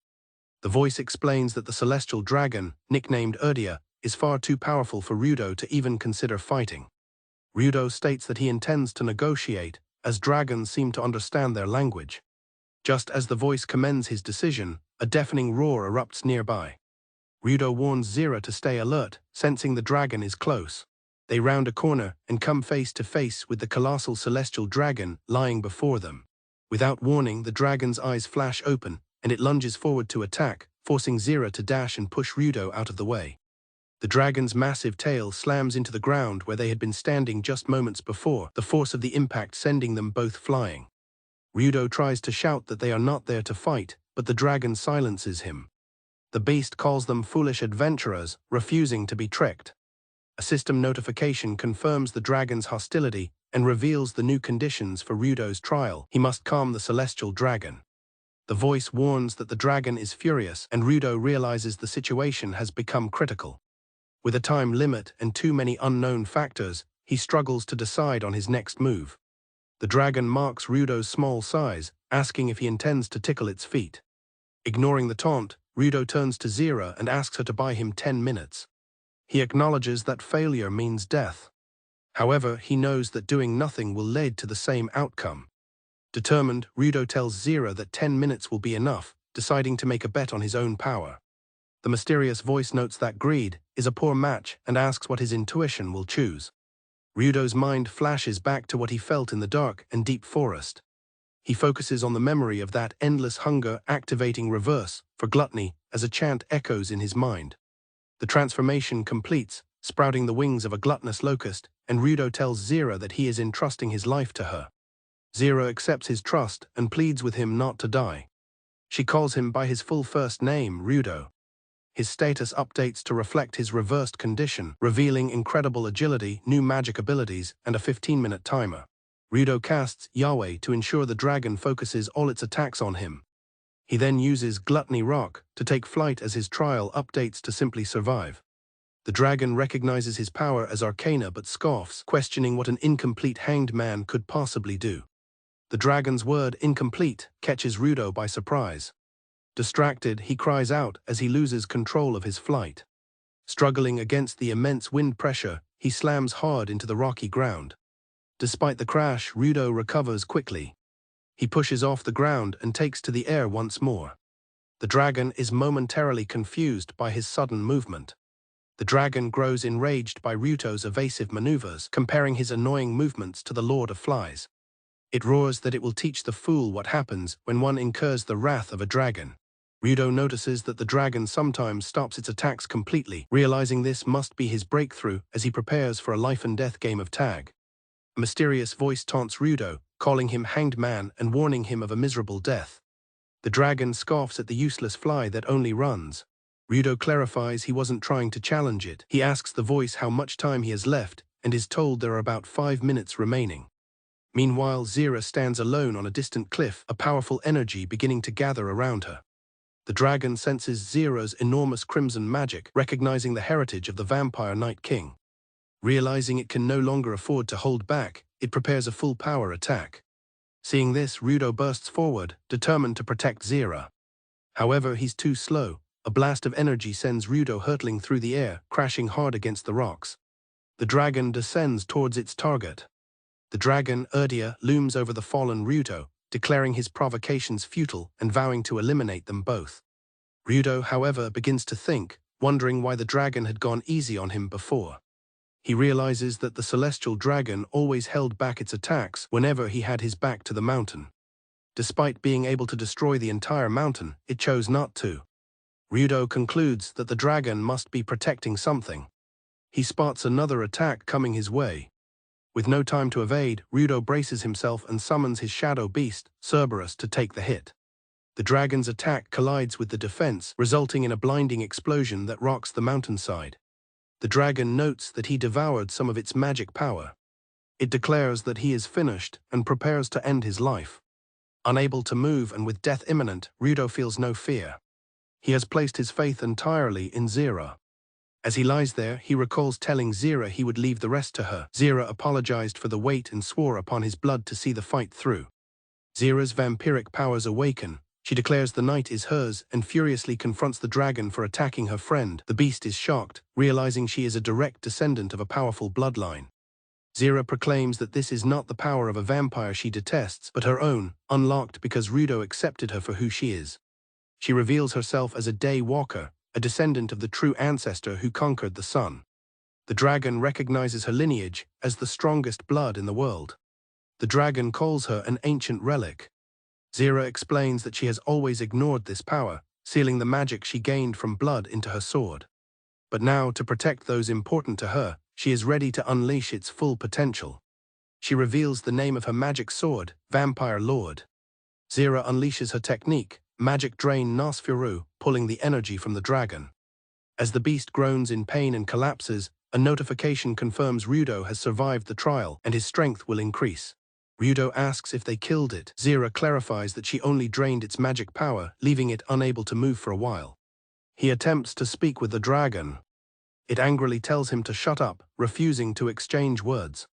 The voice explains that the celestial dragon, nicknamed Erdia, is far too powerful for Rudo to even consider fighting. Rudo states that he intends to negotiate, as dragons seem to understand their language. Just as the voice commends his decision, a deafening roar erupts nearby. Rudo warns Zira to stay alert, sensing the dragon is close. They round a corner and come face to face with the colossal celestial dragon lying before them. Without warning, the dragon's eyes flash open, and it lunges forward to attack, forcing Zira to dash and push Rudo out of the way. The dragon's massive tail slams into the ground where they had been standing just moments before, the force of the impact sending them both flying. Rudo tries to shout that they are not there to fight, but the dragon silences him. The beast calls them foolish adventurers, refusing to be tricked. A system notification confirms the dragon's hostility and reveals the new conditions for Rudo's trial. He must calm the celestial dragon. The voice warns that the dragon is furious, and Rudo realizes the situation has become critical. With a time limit and too many unknown factors, he struggles to decide on his next move. The dragon marks Rudo's small size, asking if he intends to tickle its feet. Ignoring the taunt, Rudo turns to Zira and asks her to buy him 10 minutes. He acknowledges that failure means death. However, he knows that doing nothing will lead to the same outcome. Determined, Rudo tells Zira that 10 minutes will be enough, deciding to make a bet on his own power. The mysterious voice notes that greed is a poor match and asks what his intuition will choose. Rudo's mind flashes back to what he felt in the dark and deep forest. He focuses on the memory of that endless hunger activating reverse for gluttony as a chant echoes in his mind. The transformation completes, sprouting the wings of a gluttonous locust, and Rudo tells Zira that he is entrusting his life to her. Zira accepts his trust and pleads with him not to die. She calls him by his full first name, Rudo. His status updates to reflect his reversed condition, revealing incredible agility, new magic abilities, and a 15-minute timer. Rudo casts Yahweh to ensure the dragon focuses all its attacks on him. He then uses Gluttony Rock to take flight as his trial updates to simply survive. The dragon recognizes his power as arcana but scoffs, questioning what an incomplete hanged man could possibly do. The dragon's word, incomplete, catches Rudo by surprise. Distracted, he cries out as he loses control of his flight. Struggling against the immense wind pressure, he slams hard into the rocky ground. Despite the crash, Rudo recovers quickly. He pushes off the ground and takes to the air once more. The dragon is momentarily confused by his sudden movement. The dragon grows enraged by Ruto's evasive maneuvers, comparing his annoying movements to the Lord of Flies. It roars that it will teach the fool what happens when one incurs the wrath of a dragon. Rudo notices that the dragon sometimes stops its attacks completely, realizing this must be his breakthrough as he prepares for a life-and-death game of tag. A mysterious voice taunts Rudo, calling him Hanged Man and warning him of a miserable death. The dragon scoffs at the useless fly that only runs. Rudo clarifies he wasn't trying to challenge it. He asks the voice how much time he has left and is told there are about 5 minutes remaining. Meanwhile, Zira stands alone on a distant cliff, a powerful energy beginning to gather around her. The dragon senses Zira's enormous crimson magic, recognizing the heritage of the Vampire Night King. Realizing it can no longer afford to hold back, it prepares a full-power attack. Seeing this, Rudo bursts forward, determined to protect Zira. However, he's too slow. A blast of energy sends Rudo hurtling through the air, crashing hard against the rocks. The dragon descends towards its target. The dragon, Erdia, looms over the fallen Rudo, declaring his provocations futile and vowing to eliminate them both. Rudo, however, begins to think, wondering why the dragon had gone easy on him before. He realizes that the celestial dragon always held back its attacks whenever he had his back to the mountain. Despite being able to destroy the entire mountain, it chose not to. Rudo concludes that the dragon must be protecting something. He spots another attack coming his way. With no time to evade, Rudo braces himself and summons his shadow beast, Cerberus, to take the hit. The dragon's attack collides with the defense, resulting in a blinding explosion that rocks the mountainside. The dragon notes that he devoured some of its magic power. It declares that he is finished and prepares to end his life. Unable to move and with death imminent, Rudo feels no fear. He has placed his faith entirely in Zira. As he lies there, he recalls telling Zira he would leave the rest to her. Zira apologized for the wait and swore upon his blood to see the fight through. Zira's vampiric powers awaken. She declares the night is hers and furiously confronts the dragon for attacking her friend. The beast is shocked, realizing she is a direct descendant of a powerful bloodline. Zira proclaims that this is not the power of a vampire she detests, but her own, unlocked because Rudo accepted her for who she is. She reveals herself as a day walker, a descendant of the true ancestor who conquered the sun. The dragon recognizes her lineage as the strongest blood in the world. The dragon calls her an ancient relic. Zira explains that she has always ignored this power, sealing the magic she gained from blood into her sword. But now, to protect those important to her, she is ready to unleash its full potential. She reveals the name of her magic sword, Vampire Lord. Zira unleashes her technique, Magic Drain Nosfiru, pulling the energy from the dragon. As the beast groans in pain and collapses, a notification confirms Rudo has survived the trial and his strength will increase. Rudo asks if they killed it. Zira clarifies that she only drained its magic power, leaving it unable to move for a while. He attempts to speak with the dragon. It angrily tells him to shut up, refusing to exchange words.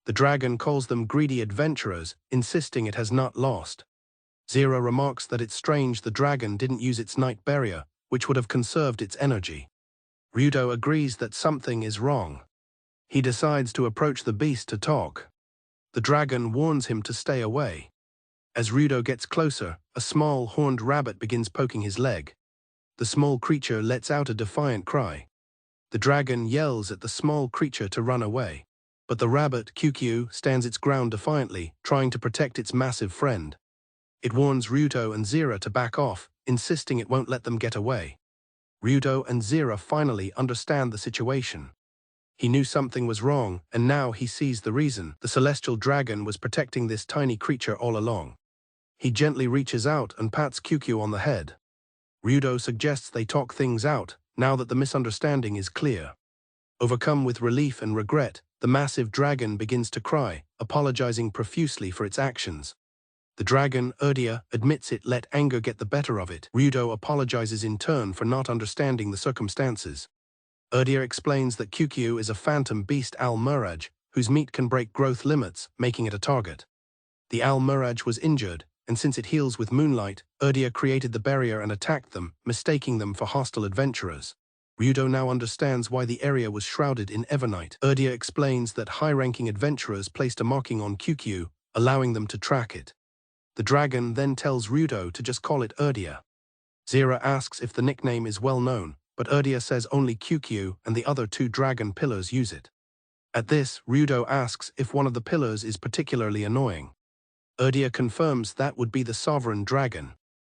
The dragon calls them greedy adventurers, insisting it has not lost. Zira remarks that it's strange the dragon didn't use its night barrier, which would have conserved its energy. Rudo agrees that something is wrong. He decides to approach the beast to talk. The dragon warns him to stay away. As Rudo gets closer, a small horned rabbit begins poking his leg. The small creature lets out a defiant cry. The dragon yells at the small creature to run away. But the rabbit, QQ, stands its ground defiantly, trying to protect its massive friend. It warns Rudo and Zira to back off, insisting it won't let them get away. Rudo and Zira finally understand the situation. He knew something was wrong, and now he sees the reason. The celestial dragon was protecting this tiny creature all along. He gently reaches out and pats QQ on the head. Rudo suggests they talk things out, now that the misunderstanding is clear. Overcome with relief and regret, the massive dragon begins to cry, apologizing profusely for its actions. The dragon, Erdia, admits it let anger get the better of it. Rudo apologizes in turn for not understanding the circumstances. Erdia explains that QQ is a phantom beast Al-Muraj, whose meat can break growth limits, making it a target. The Al-Muraj was injured, and since it heals with moonlight, Erdia created the barrier and attacked them, mistaking them for hostile adventurers. Rudo now understands why the area was shrouded in evernight. Erdia explains that high-ranking adventurers placed a marking on QQ, allowing them to track it. The dragon then tells Rudo to just call it Erdia. Zira asks if the nickname is well known, but Erdia says only QQ and the other two dragon pillars use it. At this, Rudo asks if one of the pillars is particularly annoying. Erdia confirms that would be the sovereign dragon.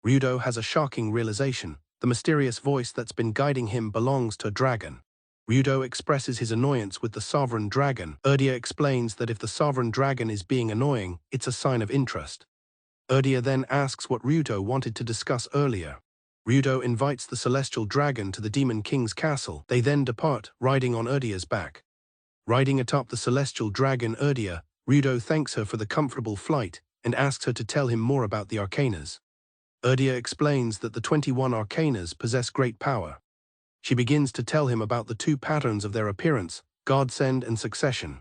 Rudo has a shocking realization. The mysterious voice that's been guiding him belongs to a dragon. Rudo expresses his annoyance with the sovereign dragon. Erdia explains that if the sovereign dragon is being annoying, it's a sign of interest. Erdia then asks what Rudo wanted to discuss earlier. Rudo invites the celestial dragon to the Demon King's castle. They then depart, riding on Erdia's back. Riding atop the celestial dragon Erdia, Rudo thanks her for the comfortable flight and asks her to tell him more about the arcanas. Erdia explains that the 21 arcanas possess great power. She begins to tell him about the two patterns of their appearance, godsend and succession.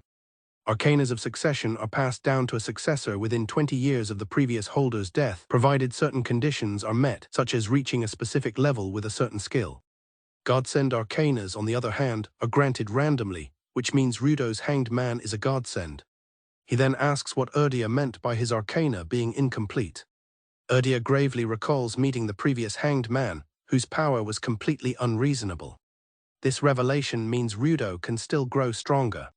Arcanas of succession are passed down to a successor within 20 years of the previous holder's death, provided certain conditions are met, such as reaching a specific level with a certain skill. Godsend arcanas, on the other hand, are granted randomly, which means Rudo's hanged man is a godsend. He then asks what Erdia meant by his arcana being incomplete. Erdia gravely recalls meeting the previous hanged man, whose power was completely unreasonable. This revelation means Rudo can still grow stronger.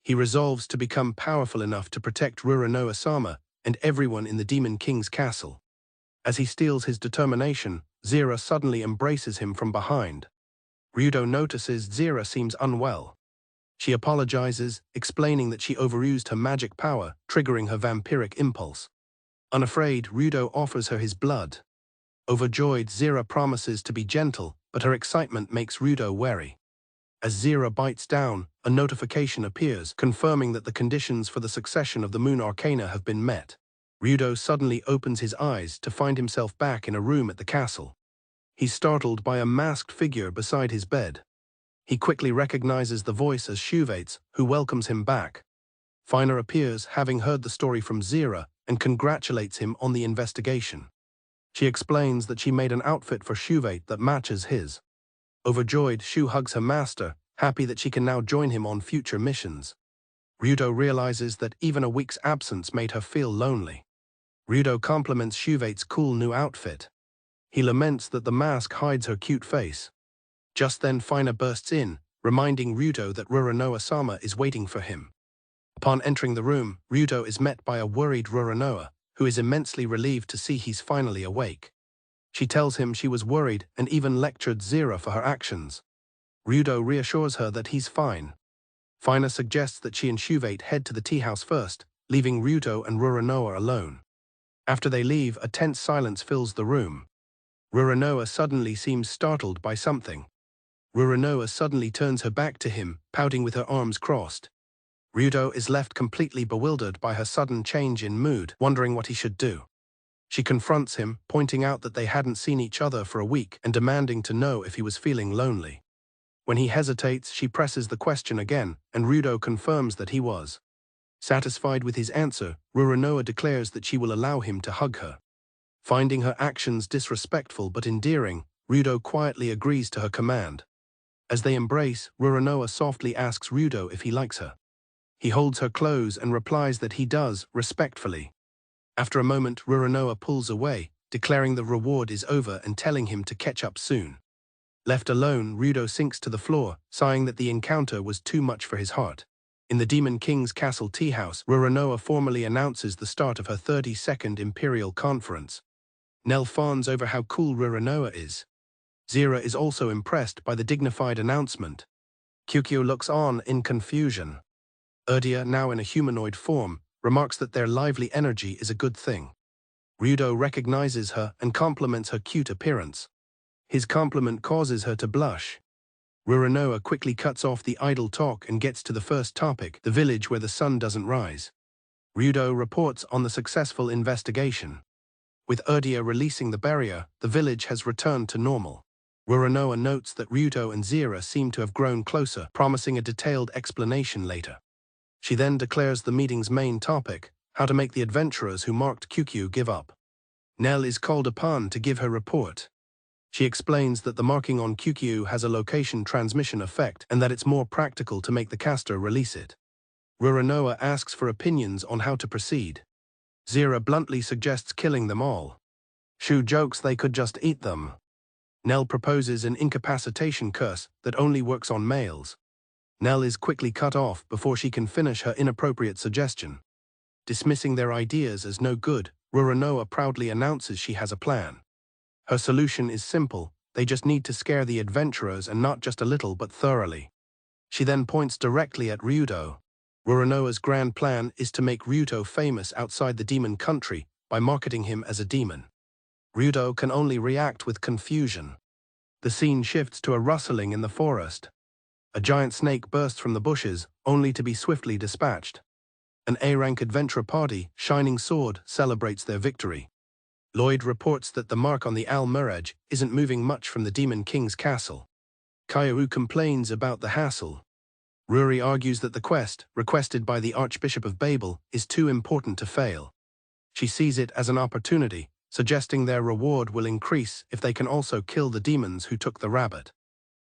He resolves to become powerful enough to protect Rurunoa and everyone in the Demon King's castle. As he steals his determination, Zira suddenly embraces him from behind. Rudo notices Zira seems unwell. She apologizes, explaining that she overused her magic power, triggering her vampiric impulse. Unafraid, Rudo offers her his blood. Overjoyed, Zira promises to be gentle, but her excitement makes Rudo wary. As Zira bites down, a notification appears, confirming that the conditions for the succession of the Moon Arcana have been met. Rudo suddenly opens his eyes to find himself back in a room at the castle. He's startled by a masked figure beside his bed. He quickly recognizes the voice as Shuvate's, who welcomes him back. Fina appears, having heard the story from Zira, and congratulates him on the investigation. She explains that she made an outfit for Shuvate that matches his. Overjoyed, Shu hugs her master, happy that she can now join him on future missions. Rudo realizes that even a week's absence made her feel lonely. Rudo compliments Shuvate's cool new outfit. He laments that the mask hides her cute face. Just then Fina bursts in, reminding Rudo that Rurunoa is waiting for him. Upon entering the room, Rudo is met by a worried Rurunoa, who is immensely relieved to see he's finally awake. She tells him she was worried and even lectured Zira for her actions. Rudo reassures her that he's fine. Fina suggests that she and Shuvate head to the tea house first, leaving Rudo and Rurunoa alone. After they leave, a tense silence fills the room. Rurunoa suddenly seems startled by something. Rurunoa suddenly turns her back to him, pouting with her arms crossed. Rudo is left completely bewildered by her sudden change in mood, wondering what he should do. She confronts him, pointing out that they hadn't seen each other for a week and demanding to know if he was feeling lonely. When he hesitates, she presses the question again, and Rudo confirms that he was. Satisfied with his answer, Rurunoa declares that she will allow him to hug her. Finding her actions disrespectful but endearing, Rudo quietly agrees to her command. As they embrace, Rurunoa softly asks Rudo if he likes her. He holds her close and replies that he does, respectfully. After a moment, Rurunoa pulls away, declaring the reward is over and telling him to catch up soon. Left alone, Rudo sinks to the floor, sighing that the encounter was too much for his heart. In the Demon King's castle tea house, Rurunoa formally announces the start of her 32nd Imperial Conference. Nell fawns over how cool Rurunoa is. Zira is also impressed by the dignified announcement. QQ looks on in confusion. Erdia, now in a humanoid form, remarks that their lively energy is a good thing. Rudo recognizes her and compliments her cute appearance. His compliment causes her to blush. Rurunoa quickly cuts off the idle talk and gets to the first topic, the village where the sun doesn't rise. Rudo reports on the successful investigation. With Erdia releasing the barrier, the village has returned to normal. Rurunoa notes that Rudo and Zira seem to have grown closer, promising a detailed explanation later. She then declares the meeting's main topic, how to make the adventurers who marked QQ give up. Nell is called upon to give her report. She explains that the marking on QQ has a location transmission effect and that it's more practical to make the caster release it. Rurunoa asks for opinions on how to proceed. Zira bluntly suggests killing them all. Shu jokes they could just eat them. Nell proposes an incapacitation curse that only works on males. Nell is quickly cut off before she can finish her inappropriate suggestion. Dismissing their ideas as no good, Rurunoa proudly announces she has a plan. Her solution is simple, they just need to scare the adventurers and not just a little but thoroughly. She then points directly at Rudo. Rurunoa's grand plan is to make Rudo famous outside the demon country by marketing him as a demon. Rudo can only react with confusion. The scene shifts to a rustling in the forest. A giant snake bursts from the bushes, only to be swiftly dispatched. An A-rank adventurer party, Shining Sword, celebrates their victory. Lloyd reports that the mark on the Al-Miraj isn't moving much from the Demon King's castle. Kairu complains about the hassle. Ruri argues that the quest, requested by the Archbishop of Babel, is too important to fail. She sees it as an opportunity, suggesting their reward will increase if they can also kill the demons who took the rabbit.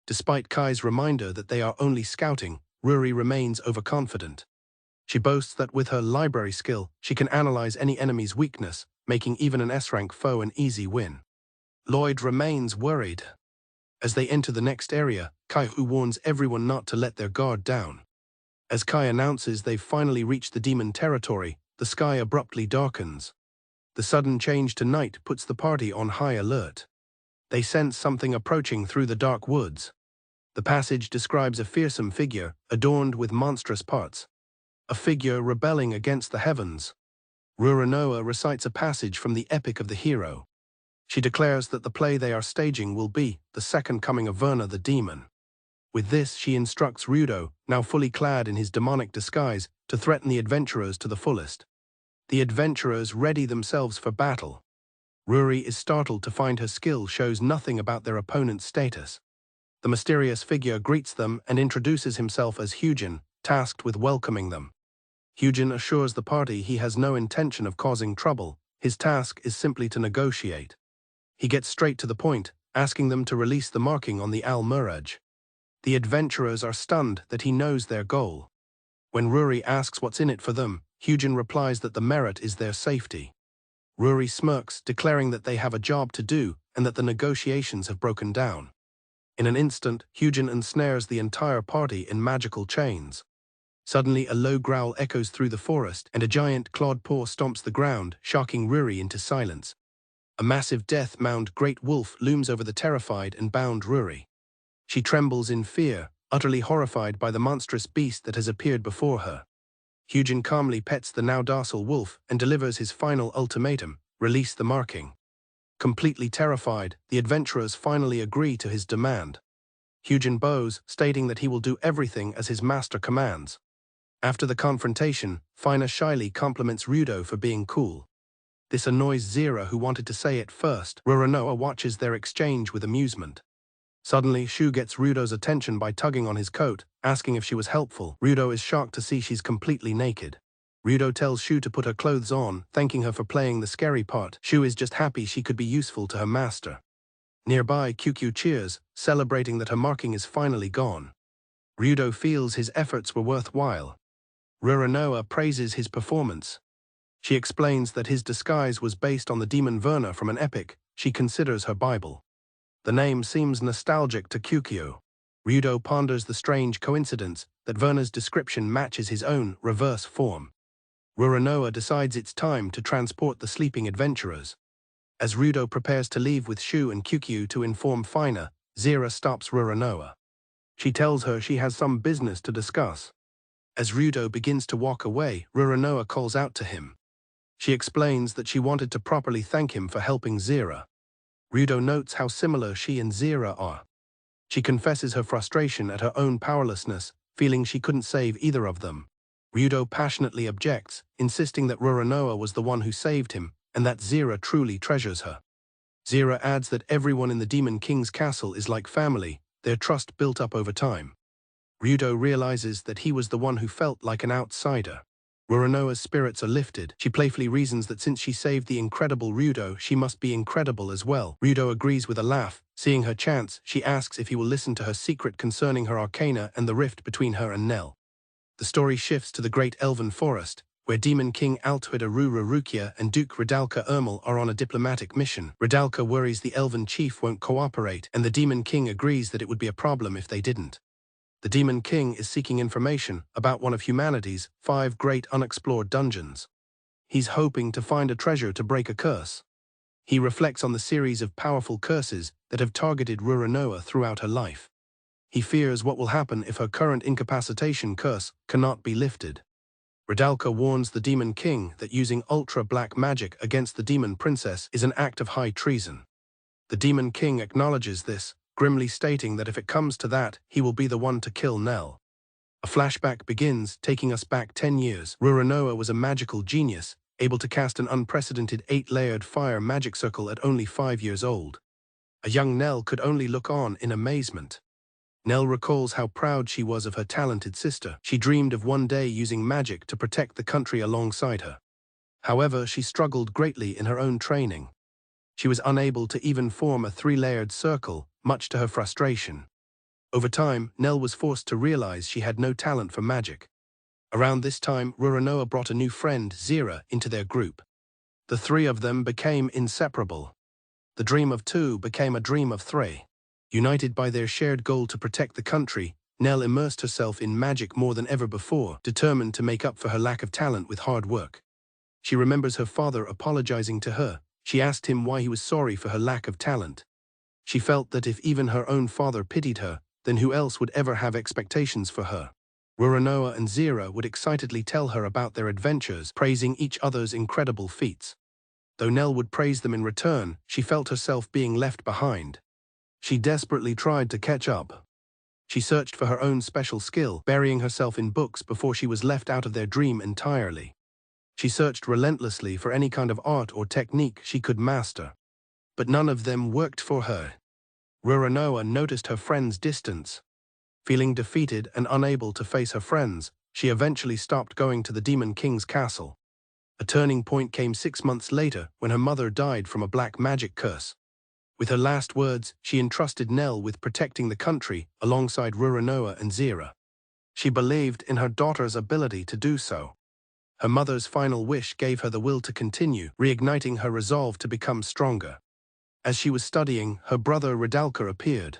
Despite Kai's reminder that they are only scouting, Ruri remains overconfident. She boasts that with her library skill, she can analyze any enemy's weakness, making even an S-rank foe an easy win. Lloyd remains worried. As they enter the next area, Kai warns everyone not to let their guard down. As Kai announces they've finally reached the demon territory, the sky abruptly darkens. The sudden change to night puts the party on high alert. They sense something approaching through the dark woods. The passage describes a fearsome figure, adorned with monstrous parts. A figure rebelling against the heavens. Rurunoa recites a passage from the Epic of the Hero. She declares that the play they are staging will be the second coming of Verna the demon. With this, she instructs Rudo, now fully clad in his demonic disguise, to threaten the adventurers to the fullest. The adventurers ready themselves for battle. Ruri is startled to find her skill shows nothing about their opponent's status. The mysterious figure greets them and introduces himself as Hugin, tasked with welcoming them. Hugin assures the party he has no intention of causing trouble, his task is simply to negotiate. He gets straight to the point, asking them to release the marking on the Al-Miraj. The adventurers are stunned that he knows their goal. When Ruri asks what's in it for them, Hugin replies that the merit is their safety. Ruri smirks, declaring that they have a job to do and that the negotiations have broken down. In an instant, Hugin ensnares the entire party in magical chains. Suddenly, a low growl echoes through the forest, and a giant clawed paw stomps the ground, shocking Ruri into silence. A massive death-mound great wolf looms over the terrified and bound Ruri. She trembles in fear, utterly horrified by the monstrous beast that has appeared before her. Hugin calmly pets the now docile wolf and delivers his final ultimatum: release the marking. Completely terrified, the adventurers finally agree to his demand. Hugin bows, stating that he will do everything as his master commands. After the confrontation, Fina shyly compliments Rudo for being cool. This annoys Zira, who wanted to say it first. Rurunoa watches their exchange with amusement. Suddenly, Shu gets Rudo's attention by tugging on his coat, asking if she was helpful. Rudo is shocked to see she's completely naked. Rudo tells Shu to put her clothes on, thanking her for playing the scary part. Shu is just happy she could be useful to her master. Nearby, QQ cheers, celebrating that her marking is finally gone. Rudo feels his efforts were worthwhile. Rurunoa praises his performance. She explains that his disguise was based on the demon Verna from an epic she considers her Bible. The name seems nostalgic to QQ. Rudo ponders the strange coincidence that Verna's description matches his own reverse form. Rurunoa decides it's time to transport the sleeping adventurers. As Rudo prepares to leave with Shu and QQ to inform Fina, Zira stops Rurunoa. She tells her she has some business to discuss. As Rudo begins to walk away, Rurunoa calls out to him. She explains that she wanted to properly thank him for helping Zira. Rudo notes how similar she and Zira are. She confesses her frustration at her own powerlessness, feeling she couldn't save either of them. Rudo passionately objects, insisting that Rurunoa was the one who saved him, and that Zira truly treasures her. Zira adds that everyone in the Demon King's castle is like family, their trust built up over time. Rudo realizes that he was the one who felt like an outsider. Rurunoa's spirits are lifted. She playfully reasons that since she saved the incredible Rudo, she must be incredible as well. Rudo agrees with a laugh. Seeing her chance, she asks if he will listen to her secret concerning her arcana and the rift between her and Nell. The story shifts to the great elven forest, where Demon King Altwida Rurukia and Duke Ridalka Ermal are on a diplomatic mission. Ridalka worries the elven chief won't cooperate, and the Demon King agrees that it would be a problem if they didn't. The Demon King is seeking information about one of humanity's 5 great unexplored dungeons. He's hoping to find a treasure to break a curse. He reflects on the series of powerful curses that have targeted Rurunoa throughout her life. He fears what will happen if her current incapacitation curse cannot be lifted. Ridalka warns the Demon King that using ultra-black magic against the Demon Princess is an act of high treason. The Demon King acknowledges this, grimly stating that if it comes to that, he will be the one to kill Nell. A flashback begins, taking us back 10 years. Rurunoa was a magical genius, able to cast an unprecedented 8-layered fire magic circle at only 5 years old. A young Nell could only look on in amazement. Nell recalls how proud she was of her talented sister. She dreamed of one day using magic to protect the country alongside her. However, she struggled greatly in her own training. She was unable to even form a 3-layered circle, much to her frustration. Over time, Nell was forced to realize she had no talent for magic. Around this time, Rurunoa brought a new friend, Zira, into their group. The 3 of them became inseparable. The dream of 2 became a dream of 3. United by their shared goal to protect the country, Nell immersed herself in magic more than ever before, determined to make up for her lack of talent with hard work. She remembers her father apologizing to her. She asked him why he was sorry for her lack of talent. She felt that if even her own father pitied her, then who else would ever have expectations for her? Rurunoa and Zira would excitedly tell her about their adventures, praising each other's incredible feats. Though Nell would praise them in return, she felt herself being left behind. She desperately tried to catch up. She searched for her own special skill, burying herself in books before she was left out of their dream entirely. She searched relentlessly for any kind of art or technique she could master. But none of them worked for her. Rurunoa noticed her friend's distance. Feeling defeated and unable to face her friends, she eventually stopped going to the Demon King's castle. A turning point came 6 months later when her mother died from a black magic curse. With her last words, she entrusted Nell with protecting the country alongside Rurunoa and Zira. She believed in her daughter's ability to do so. Her mother's final wish gave her the will to continue, reigniting her resolve to become stronger. As she was studying, her brother Ridalka appeared.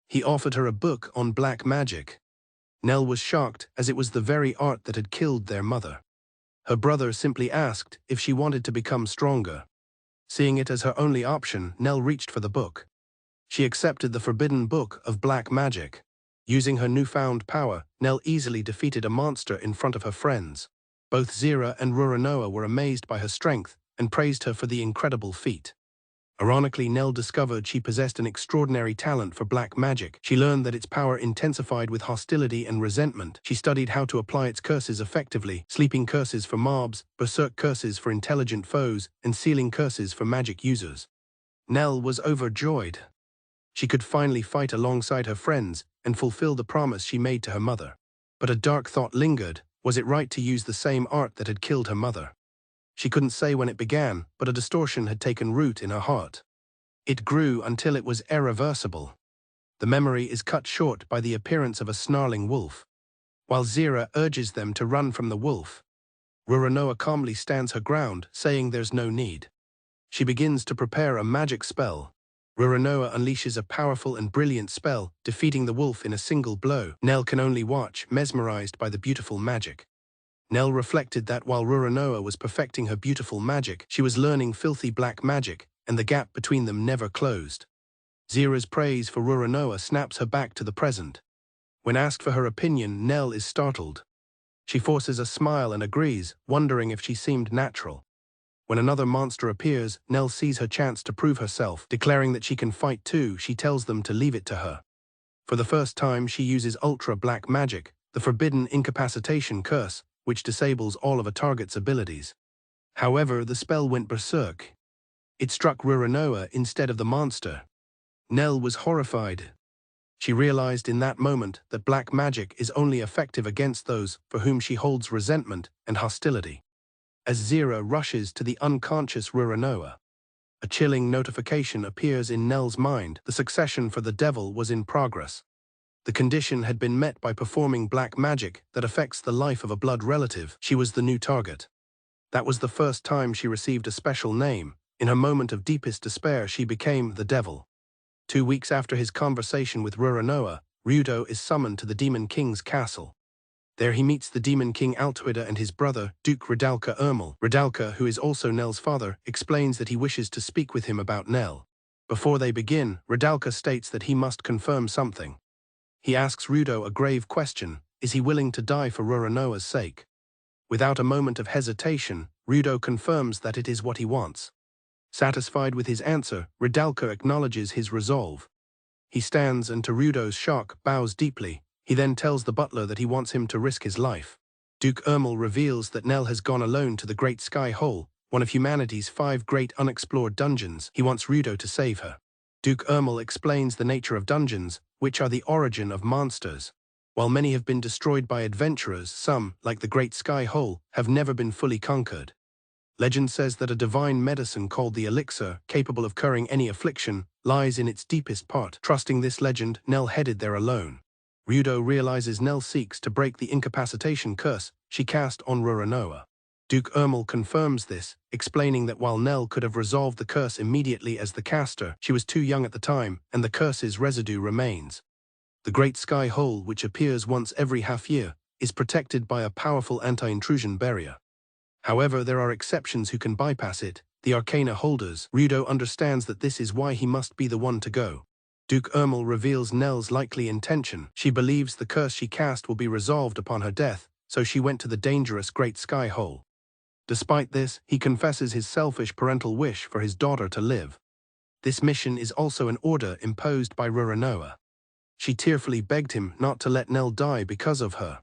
He offered her a book on black magic. Nell was shocked, as it was the very art that had killed their mother. Her brother simply asked if she wanted to become stronger. Seeing it as her only option, Nell reached for the book. She accepted the forbidden book of black magic. Using her newfound power, Nell easily defeated a monster in front of her friends. Both Zira and Rurunoa were amazed by her strength and praised her for the incredible feat. Ironically, Nell discovered she possessed an extraordinary talent for black magic. She learned that its power intensified with hostility and resentment. She studied how to apply its curses effectively, sleeping curses for mobs, berserk curses for intelligent foes, and sealing curses for magic users. Nell was overjoyed. She could finally fight alongside her friends and fulfill the promise she made to her mother. But a dark thought lingered. Was it right to use the same art that had killed her mother? She couldn't say when it began, but a distortion had taken root in her heart. It grew until it was irreversible. The memory is cut short by the appearance of a snarling wolf. While Zira urges them to run from the wolf, Rurunoa calmly stands her ground, saying there's no need. She begins to prepare a magic spell. Rurunoa unleashes a powerful and brilliant spell, defeating the wolf in a single blow. Nell can only watch, mesmerized by the beautiful magic. Nell reflected that while Rurunoa was perfecting her beautiful magic, she was learning filthy black magic, and the gap between them never closed. Zira's praise for Rurunoa snaps her back to the present. When asked for her opinion, Nell is startled. She forces a smile and agrees, wondering if she seemed natural. When another monster appears, Nell sees her chance to prove herself. Declaring that she can fight too, she tells them to leave it to her. For the first time, she uses ultra-black magic, the forbidden incapacitation curse, which disables all of a target's abilities. However, the spell went berserk. It struck Rurunoa instead of the monster. Nell was horrified. She realized in that moment that black magic is only effective against those for whom she holds resentment and hostility. As Zira rushes to the unconscious Rurunoa, a chilling notification appears in Nell's mind. The succession for the devil was in progress. The condition had been met by performing black magic that affects the life of a blood relative. She was the new target. That was the first time she received a special name. In her moment of deepest despair, she became the devil. 2 weeks after his conversation with Rurunoa, Rudo is summoned to the Demon King's castle. There he meets the Demon King Altwida and his brother, Duke Ridalka Ermal. Ridalka, who is also Nell's father, explains that he wishes to speak with him about Nell. Before they begin, Ridalka states that he must confirm something. He asks Rudo a grave question: is he willing to die for Rurunoa's sake? Without a moment of hesitation, Rudo confirms that it is what he wants. Satisfied with his answer, Ridalka acknowledges his resolve. He stands and, to Rudo's shock, bows deeply. He then tells the butler that he wants him to risk his life. Duke Ermal reveals that Nell has gone alone to the Great Sky Hole, one of humanity's 5 great unexplored dungeons. He wants Rudo to save her. Duke Ermal explains the nature of dungeons, which are the origin of monsters. While many have been destroyed by adventurers, some, like the Great Sky Hole, have never been fully conquered. Legend says that a divine medicine called the elixir, capable of curing any affliction, lies in its deepest part. Trusting this legend, Nell headed there alone. Rudo realizes Nell seeks to break the incapacitation curse she cast on Rurunoa. Duke Ermal confirms this, explaining that while Nell could have resolved the curse immediately as the caster, she was too young at the time, and the curse's residue remains. The Great Sky Hole, which appears once every half-year, is protected by a powerful anti-intrusion barrier. However, there are exceptions who can bypass it, the arcana holders. Rudo understands that this is why he must be the one to go. Duke Ermal reveals Nell's likely intention. She believes the curse she cast will be resolved upon her death, so she went to the dangerous Great Sky Hole. Despite this, he confesses his selfish parental wish for his daughter to live. This mission is also an order imposed by Rurunoa. She tearfully begged him not to let Nell die because of her.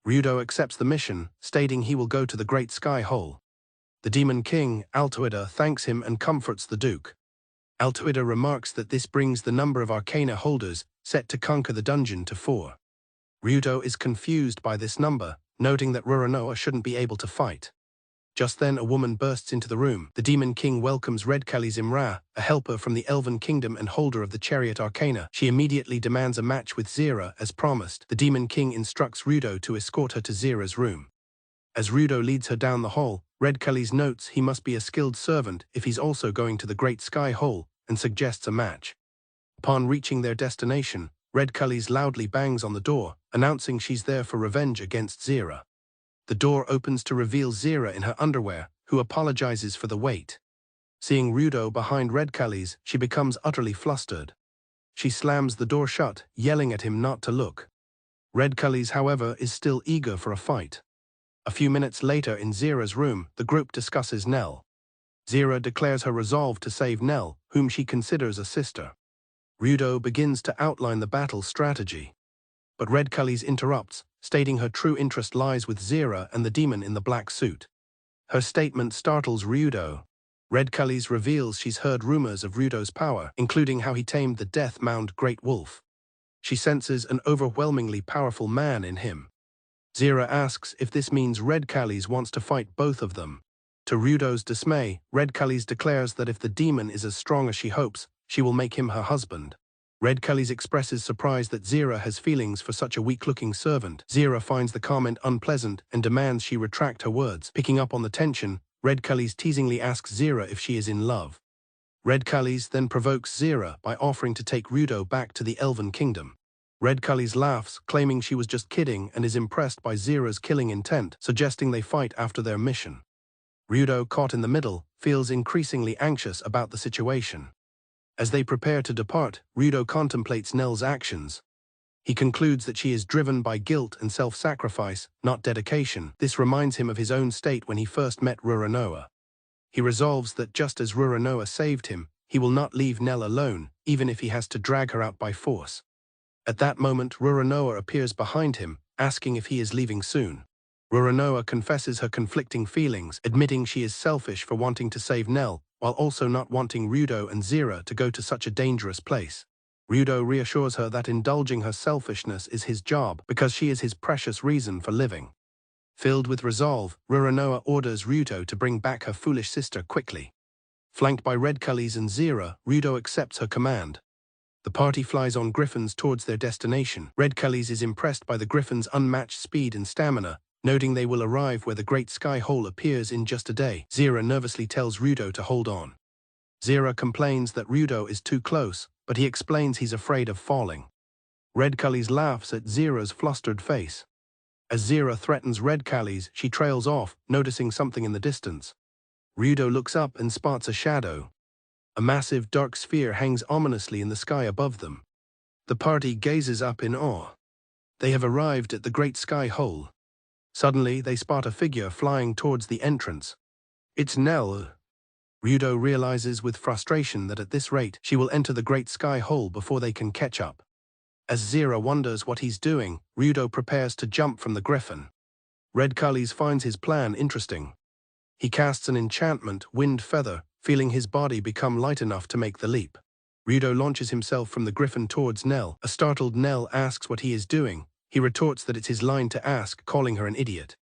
Rudo accepts the mission, stating he will go to the Great Sky Hole. The Demon King, Altwida, thanks him and comforts the Duke. Altwida remarks that this brings the number of arcana holders set to conquer the dungeon to 4. Rudo is confused by this number, noting that Rurunoa shouldn't be able to fight. Just then a woman bursts into the room. The Demon King welcomes Redkali Zimra, a helper from the Elven Kingdom and holder of the Chariot Arcana. She immediately demands a match with Zira as promised. The Demon King instructs Rudo to escort her to Zira's room. As Rudo leads her down the hall, Redkali notes he must be a skilled servant if he's also going to the Great Sky Hole, and suggests a match. Upon reaching their destination, Redkali loudly bangs on the door, announcing she's there for revenge against Zira. The door opens to reveal Zira in her underwear, who apologizes for the wait. Seeing Rudo behind Redkali, she becomes utterly flustered. She slams the door shut, yelling at him not to look. Redkali, however, is still eager for a fight. A few minutes later in Zira's room, the group discusses Nell. Zira declares her resolve to save Nell, whom she considers a sister. Rudo begins to outline the battle strategy. But Redkali interrupts, stating her true interest lies with Zira and the demon in the black suit. Her statement startles Rudo. Redkali reveals she's heard rumors of Rudo's power, including how he tamed the death-mound Great Wolf. She senses an overwhelmingly powerful man in him. Zira asks if this means Redkali wants to fight both of them. To Rudo's dismay, Redkali declares that if the demon is as strong as she hopes, she will make him her husband. Redkali expresses surprise that Zira has feelings for such a weak-looking servant. Zira finds the comment unpleasant and demands she retract her words. Picking up on the tension, Redkali teasingly asks Zira if she is in love. Redkali then provokes Zira by offering to take Rudo back to the Elven Kingdom. Redkali laughs, claiming she was just kidding, and is impressed by Zira's killing intent, suggesting they fight after their mission. Rudo, caught in the middle, feels increasingly anxious about the situation. As they prepare to depart, Rudo contemplates Nell's actions. He concludes that she is driven by guilt and self-sacrifice, not dedication. This reminds him of his own state when he first met Rurunoa. He resolves that just as Rurunoa saved him, he will not leave Nell alone, even if he has to drag her out by force. At that moment, Rurunoa appears behind him, asking if he is leaving soon. Rurunoa confesses her conflicting feelings, admitting she is selfish for wanting to save Nell, while also not wanting Rudo and Zira to go to such a dangerous place. Rudo reassures her that indulging her selfishness is his job because she is his precious reason for living. Filled with resolve, Rurunoa orders Rudo to bring back her foolish sister quickly. Flanked by Red Cullies and Zira, Rudo accepts her command. The party flies on griffins towards their destination. Red Cullies is impressed by the griffins' unmatched speed and stamina, noting they will arrive where the Great Sky Hole appears in just a day. Zira nervously tells Rudo to hold on. Zira complains that Rudo is too close, but he explains he's afraid of falling. Red Cullies laughs at Zira's flustered face. As Zira threatens Red Cullies, she trails off, noticing something in the distance. Rudo looks up and spots a shadow. A massive dark sphere hangs ominously in the sky above them. The party gazes up in awe. They have arrived at the Great Sky Hole. Suddenly, they spot a figure flying towards the entrance. It's Nell. Rudo realizes with frustration that at this rate, she will enter the Great Sky Hole before they can catch up. As Zira wonders what he's doing, Rudo prepares to jump from the griffin. Red Cullies finds his plan interesting. He casts an enchantment, Wind Feather, feeling his body become light enough to make the leap. Rudo launches himself from the griffin towards Nell. A startled Nell asks what he is doing. He retorts that it's his line to ask, calling her an idiot.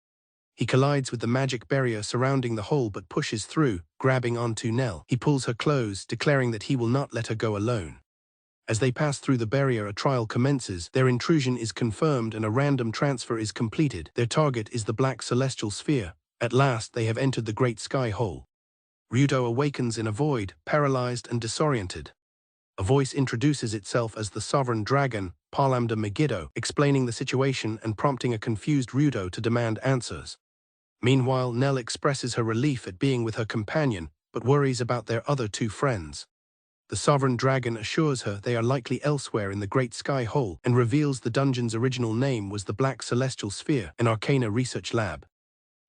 He collides with the magic barrier surrounding the hole but pushes through, grabbing onto Nell. He pulls her close, declaring that he will not let her go alone. As they pass through the barrier, a trial commences. Their intrusion is confirmed and a random transfer is completed. Their target is the black celestial sphere. At last, they have entered the Great Sky Hole. Rudo awakens in a void, paralyzed and disoriented. A voice introduces itself as the Sovereign Dragon, Palamda Megiddo, explaining the situation and prompting a confused Rudo to demand answers. Meanwhile, Nell expresses her relief at being with her companion, but worries about their other two friends. The Sovereign Dragon assures her they are likely elsewhere in the Great Sky Hole and reveals the dungeon's original name was the Black Celestial Sphere, an arcana research lab.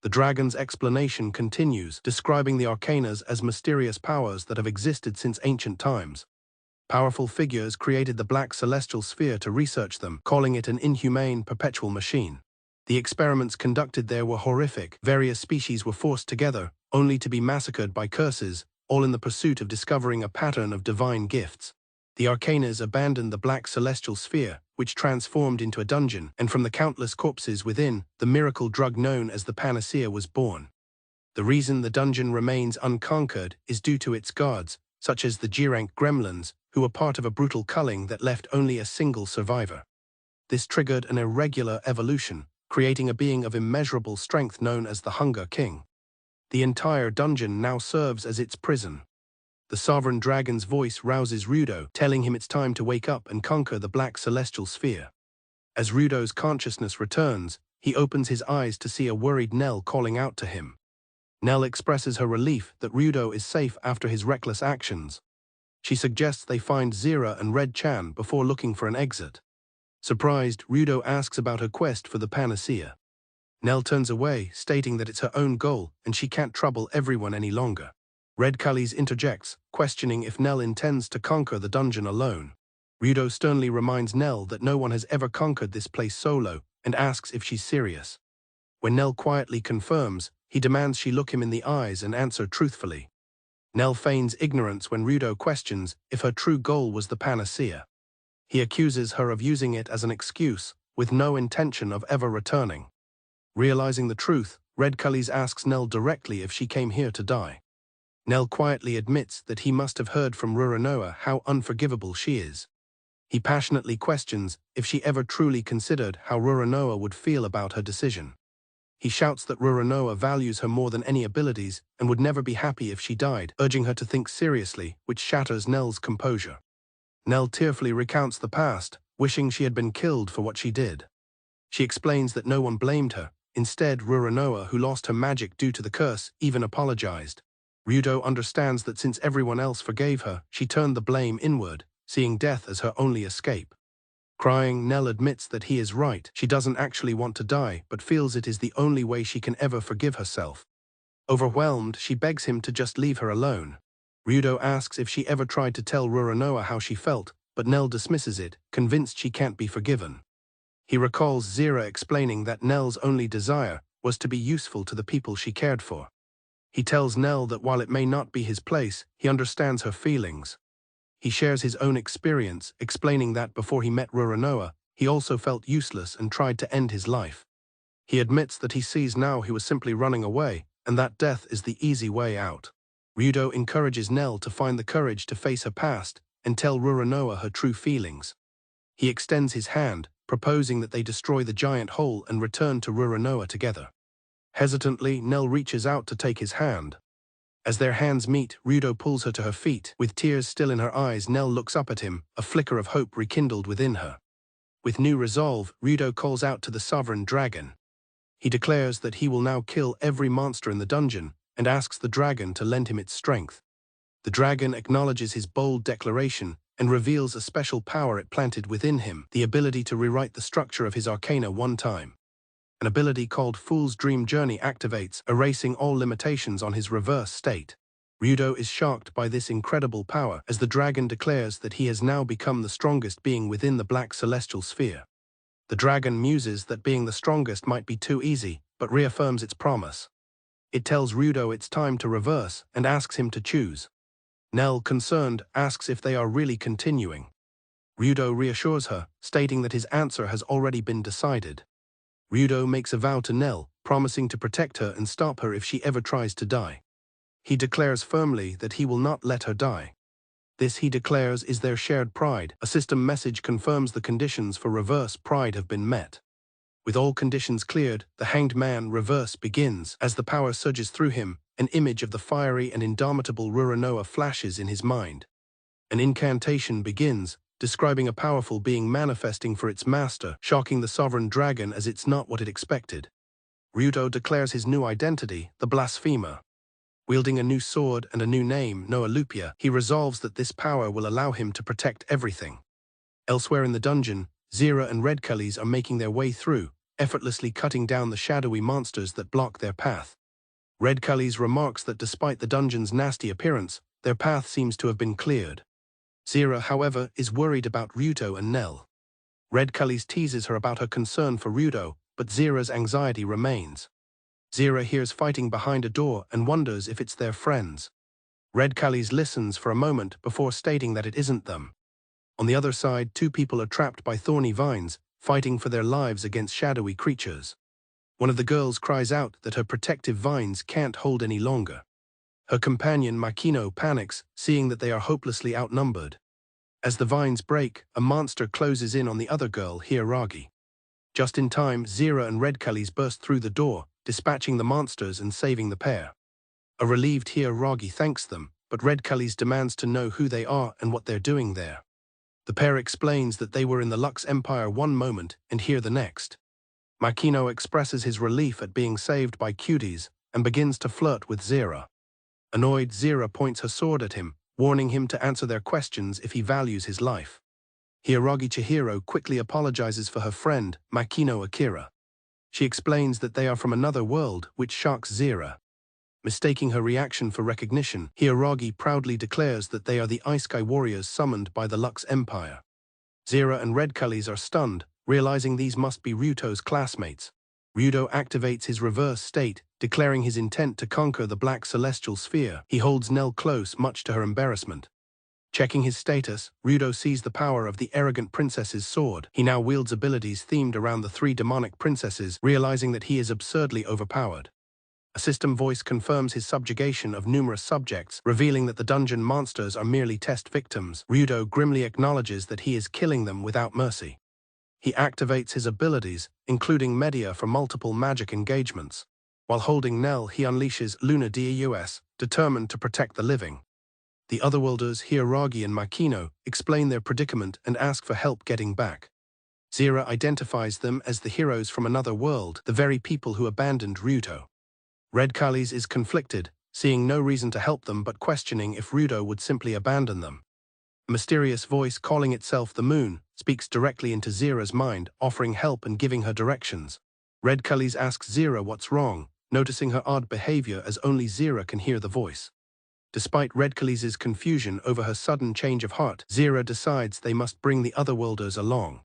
The dragon's explanation continues, describing the arcanas as mysterious powers that have existed since ancient times. Powerful figures created the Black Celestial Sphere to research them, calling it an inhumane, perpetual machine. The experiments conducted there were horrific. Various species were forced together, only to be massacred by curses, all in the pursuit of discovering a pattern of divine gifts. The arcanas abandoned the Black Celestial Sphere, which transformed into a dungeon, and from the countless corpses within, the miracle drug known as the panacea was born. The reason the dungeon remains unconquered is due to its guards, such as the G-rank gremlins, who were part of a brutal culling that left only a single survivor. This triggered an irregular evolution, creating a being of immeasurable strength known as the Hunger King. The entire dungeon now serves as its prison. The Sovereign Dragon's voice rouses Rudo, telling him it's time to wake up and conquer the Black Celestial Sphere. As Rudo's consciousness returns, he opens his eyes to see a worried Nell calling out to him. Nell expresses her relief that Rudo is safe after his reckless actions. She suggests they find Zira and Red Chan before looking for an exit. Surprised, Rudo asks about her quest for the panacea. Nell turns away, stating that it's her own goal and she can't trouble everyone any longer. Red Cullies interjects, questioning if Nell intends to conquer the dungeon alone. Rudo sternly reminds Nell that no one has ever conquered this place solo and asks if she's serious. When Nell quietly confirms, he demands she look him in the eyes and answer truthfully. Nell feigns ignorance when Rudo questions if her true goal was the panacea. He accuses her of using it as an excuse, with no intention of ever returning. Realizing the truth, Red Cullies asks Nell directly if she came here to die. Nell quietly admits that he must have heard from Rurunoa how unforgivable she is. He passionately questions if she ever truly considered how Rurunoa would feel about her decision. He shouts that Rurunoa values her more than any abilities and would never be happy if she died, urging her to think seriously, which shatters Nell's composure. Nell tearfully recounts the past, wishing she had been killed for what she did. She explains that no one blamed her. Instead, Rurunoa, who lost her magic due to the curse, even apologized. Rudo understands that since everyone else forgave her, she turned the blame inward, seeing death as her only escape. Crying, Nell admits that he is right. She doesn't actually want to die, but feels it is the only way she can ever forgive herself. Overwhelmed, she begs him to just leave her alone. Rudo asks if she ever tried to tell Rurunoa how she felt, but Nell dismisses it, convinced she can't be forgiven. He recalls Zira explaining that Nell's only desire was to be useful to the people she cared for. He tells Nell that while it may not be his place, he understands her feelings. He shares his own experience, explaining that before he met Rurunoa, he also felt useless and tried to end his life. He admits that he sees now he was simply running away, and that death is the easy way out. Rudo encourages Nell to find the courage to face her past and tell Rurunoa her true feelings. He extends his hand, proposing that they destroy the giant hole and return to Rurunoa together. Hesitantly, Nell reaches out to take his hand. As their hands meet, Rudo pulls her to her feet. With tears still in her eyes, Nell looks up at him, a flicker of hope rekindled within her. With new resolve, Rudo calls out to the sovereign dragon. He declares that he will now kill every monster in the dungeon and asks the dragon to lend him its strength. The dragon acknowledges his bold declaration and reveals a special power it planted within him, the ability to rewrite the structure of his arcana one time. An ability called Fool's Dream Journey activates, erasing all limitations on his reverse state. Rudo is shocked by this incredible power as the dragon declares that he has now become the strongest being within the black celestial sphere. The dragon muses that being the strongest might be too easy, but reaffirms its promise. It tells Rudo it's time to reverse and asks him to choose. Nell, concerned, asks if they are really continuing. Rudo reassures her, stating that his answer has already been decided. Rudo makes a vow to Nell, promising to protect her and stop her if she ever tries to die. He declares firmly that he will not let her die. This, he declares, is their shared pride. A system message confirms the conditions for reverse pride have been met. With all conditions cleared, the hanged man reverse begins. As the power surges through him, an image of the fiery and indomitable Rurunoa flashes in his mind. An incantation begins, describing a powerful being manifesting for its master, shocking the sovereign dragon as it's not what it expected. Rudo declares his new identity, the blasphemer. Wielding a new sword and a new name, Noa Lupia, he resolves that this power will allow him to protect everything. Elsewhere in the dungeon, Zira and Red Cullies are making their way through, effortlessly cutting down the shadowy monsters that block their path. Red Cullies remarks that despite the dungeon's nasty appearance, their path seems to have been cleared. Zira, however, is worried about Rudo and Nell. Red Cullies teases her about her concern for Rudo, but Zira's anxiety remains. Zira hears fighting behind a door and wonders if it's their friends. Red Cullies listens for a moment before stating that it isn't them. On the other side, two people are trapped by thorny vines, fighting for their lives against shadowy creatures. One of the girls cries out that her protective vines can't hold any longer. Her companion Makino panics, seeing that they are hopelessly outnumbered. As the vines break, a monster closes in on the other girl, Hiragi. Just in time, Zira and Red Cullies burst through the door, dispatching the monsters and saving the pair. A relieved Hiragi thanks them, but Red Cullies demands to know who they are and what they're doing there. The pair explains that they were in the Lux Empire one moment and here the next. Makino expresses his relief at being saved by cuties and begins to flirt with Zira. Annoyed, Zira points her sword at him, warning him to answer their questions if he values his life. Hiragi Chihiro quickly apologizes for her friend, Makino Akira. She explains that they are from another world, which shocks Zira. Mistaking her reaction for recognition, Hiragi proudly declares that they are the Isekai warriors summoned by the Lux Empire. Zira and Red Cullies are stunned, realizing these must be Ruto's classmates. Rudo activates his reverse state, declaring his intent to conquer the Black Celestial Sphere. He holds Nell close, much to her embarrassment. Checking his status, Rudo sees the power of the arrogant princess's sword. He now wields abilities themed around the three demonic princesses, realizing that he is absurdly overpowered. A system voice confirms his subjugation of numerous subjects, revealing that the dungeon monsters are merely test victims. Rudo grimly acknowledges that he is killing them without mercy. He activates his abilities, including Media for multiple magic engagements. While holding Nell, he unleashes Luna Deus, determined to protect the living. The Otherworlders, Hiragi and Makino, explain their predicament and ask for help getting back. Zira identifies them as the heroes from another world, the very people who abandoned Rudo. Red Cullies is conflicted, seeing no reason to help them but questioning if Rudo would simply abandon them. A mysterious voice calling itself the Moon speaks directly into Zira's mind, offering help and giving her directions. Red Cullies asks Zira what's wrong, noticing her odd behavior as only Zira can hear the voice. Despite Red Cullies' confusion over her sudden change of heart, Zira decides they must bring the Otherworlders along.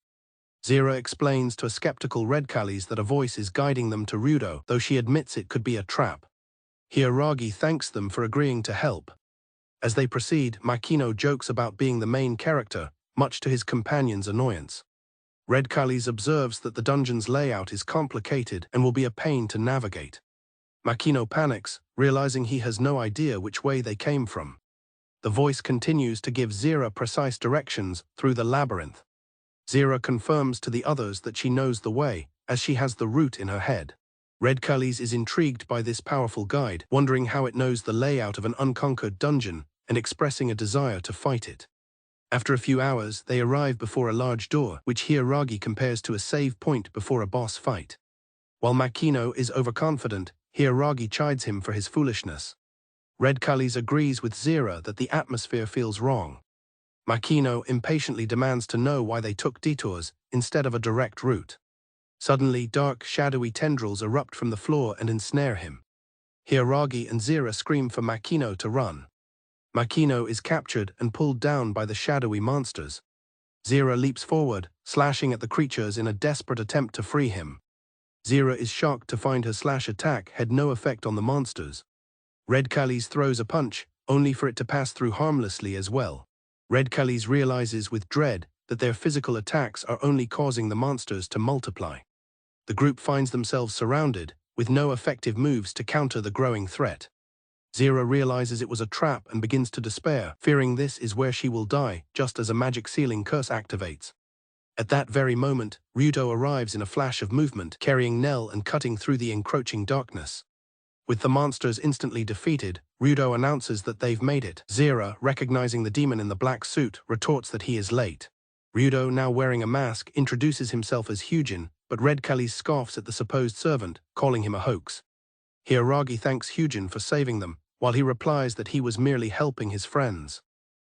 Zira explains to a skeptical Red Cullies that a voice is guiding them to Rudo, though she admits it could be a trap. Hiragi thanks them for agreeing to help. As they proceed, Makino jokes about being the main character, much to his companion's annoyance. Red Kalis observes that the dungeon's layout is complicated and will be a pain to navigate. Makino panics, realizing he has no idea which way they came from. The voice continues to give Zira precise directions through the labyrinth. Zira confirms to the others that she knows the way, as she has the route in her head. Red Kalis is intrigued by this powerful guide, wondering how it knows the layout of an unconquered dungeon and expressing a desire to fight it. After a few hours, they arrive before a large door, which Hiragi compares to a save point before a boss fight. While Makino is overconfident, Hiragi chides him for his foolishness. Red Kalis agrees with Zira that the atmosphere feels wrong. Makino impatiently demands to know why they took detours instead of a direct route. Suddenly, dark, shadowy tendrils erupt from the floor and ensnare him. Hiragi and Zira scream for Makino to run. Makino is captured and pulled down by the shadowy monsters. Zira leaps forward, slashing at the creatures in a desperate attempt to free him. Zira is shocked to find her slash attack had no effect on the monsters. Red Kalis throws a punch, only for it to pass through harmlessly as well. Red Kalis realizes with dread that their physical attacks are only causing the monsters to multiply. The group finds themselves surrounded, with no effective moves to counter the growing threat. Zira realizes it was a trap and begins to despair, fearing this is where she will die, just as a magic sealing curse activates. At that very moment, Rudo arrives in a flash of movement, carrying Nell and cutting through the encroaching darkness. With the monsters instantly defeated, Rudo announces that they've made it. Zira, recognizing the demon in the black suit, retorts that he is late. Rudo, now wearing a mask, introduces himself as Hyujin, but Red Kalis scoffs at the supposed servant, calling him a hoax. Hiragi thanks Hyujin for saving them, while he replies that he was merely helping his friends.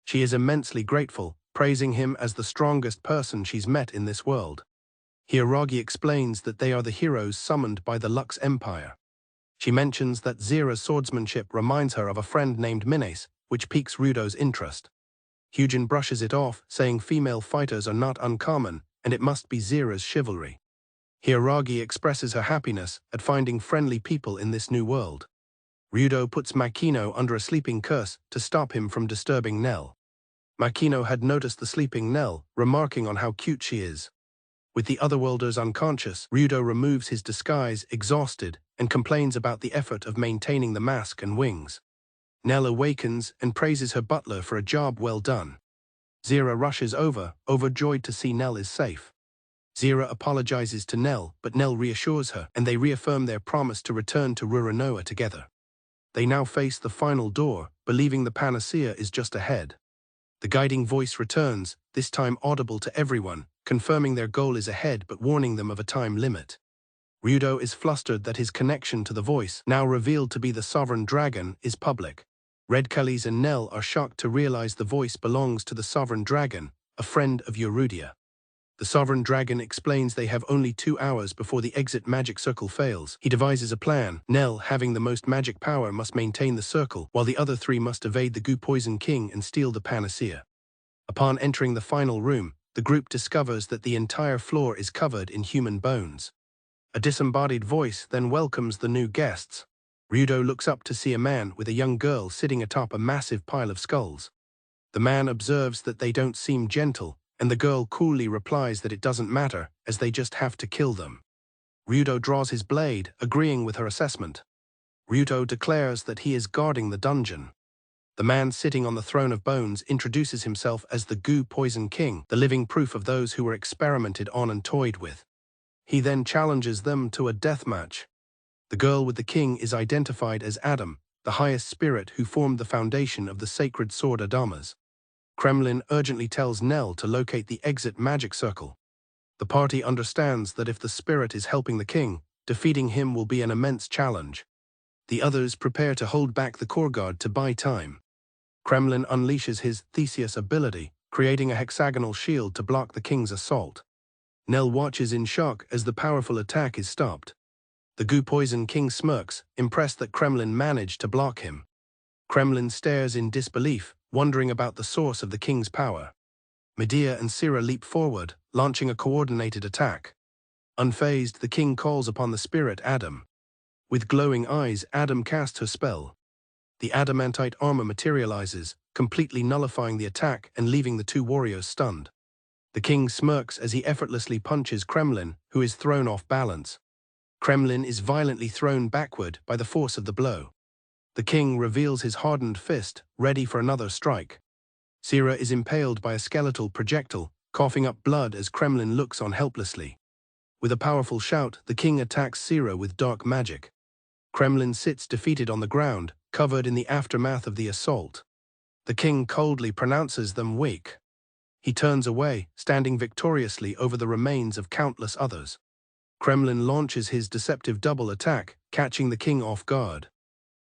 She is immensely grateful, praising him as the strongest person she's met in this world. Hiragi explains that they are the heroes summoned by the Lux Empire. She mentions that Zira's swordsmanship reminds her of a friend named Mines, which piques Rudo's interest. Hyujin brushes it off, saying female fighters are not uncommon, and it must be Zira's chivalry. Hiragi expresses her happiness at finding friendly people in this new world. Rudo puts Makino under a sleeping curse to stop him from disturbing Nell. Makino had noticed the sleeping Nell, remarking on how cute she is. With the otherworlders unconscious, Rudo removes his disguise, exhausted, and complains about the effort of maintaining the mask and wings. Nell awakens and praises her butler for a job well done. Zira rushes over, overjoyed to see Nell is safe. Zira apologizes to Nell, but Nell reassures her, and they reaffirm their promise to return to Rurunoa together. They now face the final door, believing the panacea is just ahead. The guiding voice returns, this time audible to everyone, confirming their goal is ahead but warning them of a time limit. Rudo is flustered that his connection to the voice, now revealed to be the sovereign dragon, is public. Red Kalis and Nell are shocked to realize the voice belongs to the sovereign dragon, a friend of Erdia. The sovereign dragon explains they have only 2 hours before the exit magic circle fails. He devises a plan. Nell, having the most magic power, must maintain the circle, while the other 3 must evade the goo poison king and steal the panacea. Upon entering the final room, the group discovers that the entire floor is covered in human bones. A disembodied voice then welcomes the new guests. Rudo looks up to see a man with a young girl sitting atop a massive pile of skulls. The man observes that they don't seem gentle, and the girl coolly replies that it doesn't matter, as they just have to kill them. Rudo draws his blade, agreeing with her assessment. Rudo declares that he is guarding the dungeon. The man sitting on the throne of bones introduces himself as the Goo Poison King, the living proof of those who were experimented on and toyed with. He then challenges them to a deathmatch. The girl with the king is identified as Adam, the highest spirit who formed the foundation of the sacred sword Adamas. Kremlin urgently tells Nell to locate the exit magic circle. The party understands that if the spirit is helping the king, defeating him will be an immense challenge. The others prepare to hold back the core guard to buy time. Kremlin unleashes his Theseus ability, creating a hexagonal shield to block the king's assault. Nell watches in shock as the powerful attack is stopped. The Goo Poison King smirks, impressed that Kremlin managed to block him. Kremlin stares in disbelief, wondering about the source of the king's power. Medea and Sira leap forward, launching a coordinated attack. Unfazed, the king calls upon the spirit Adam. With glowing eyes, Adam casts her spell. The adamantite armor materializes, completely nullifying the attack and leaving the two warriors stunned. The king smirks as he effortlessly punches Kremlin, who is thrown off balance. Kremlin is violently thrown backward by the force of the blow. The king reveals his hardened fist, ready for another strike. Sira is impaled by a skeletal projectile, coughing up blood as Kremlin looks on helplessly. With a powerful shout, the king attacks Sira with dark magic. Kremlin sits defeated on the ground, covered in the aftermath of the assault. The king coldly pronounces them weak. He turns away, standing victoriously over the remains of countless others. Kremlin launches his deceptive double attack, catching the king off guard.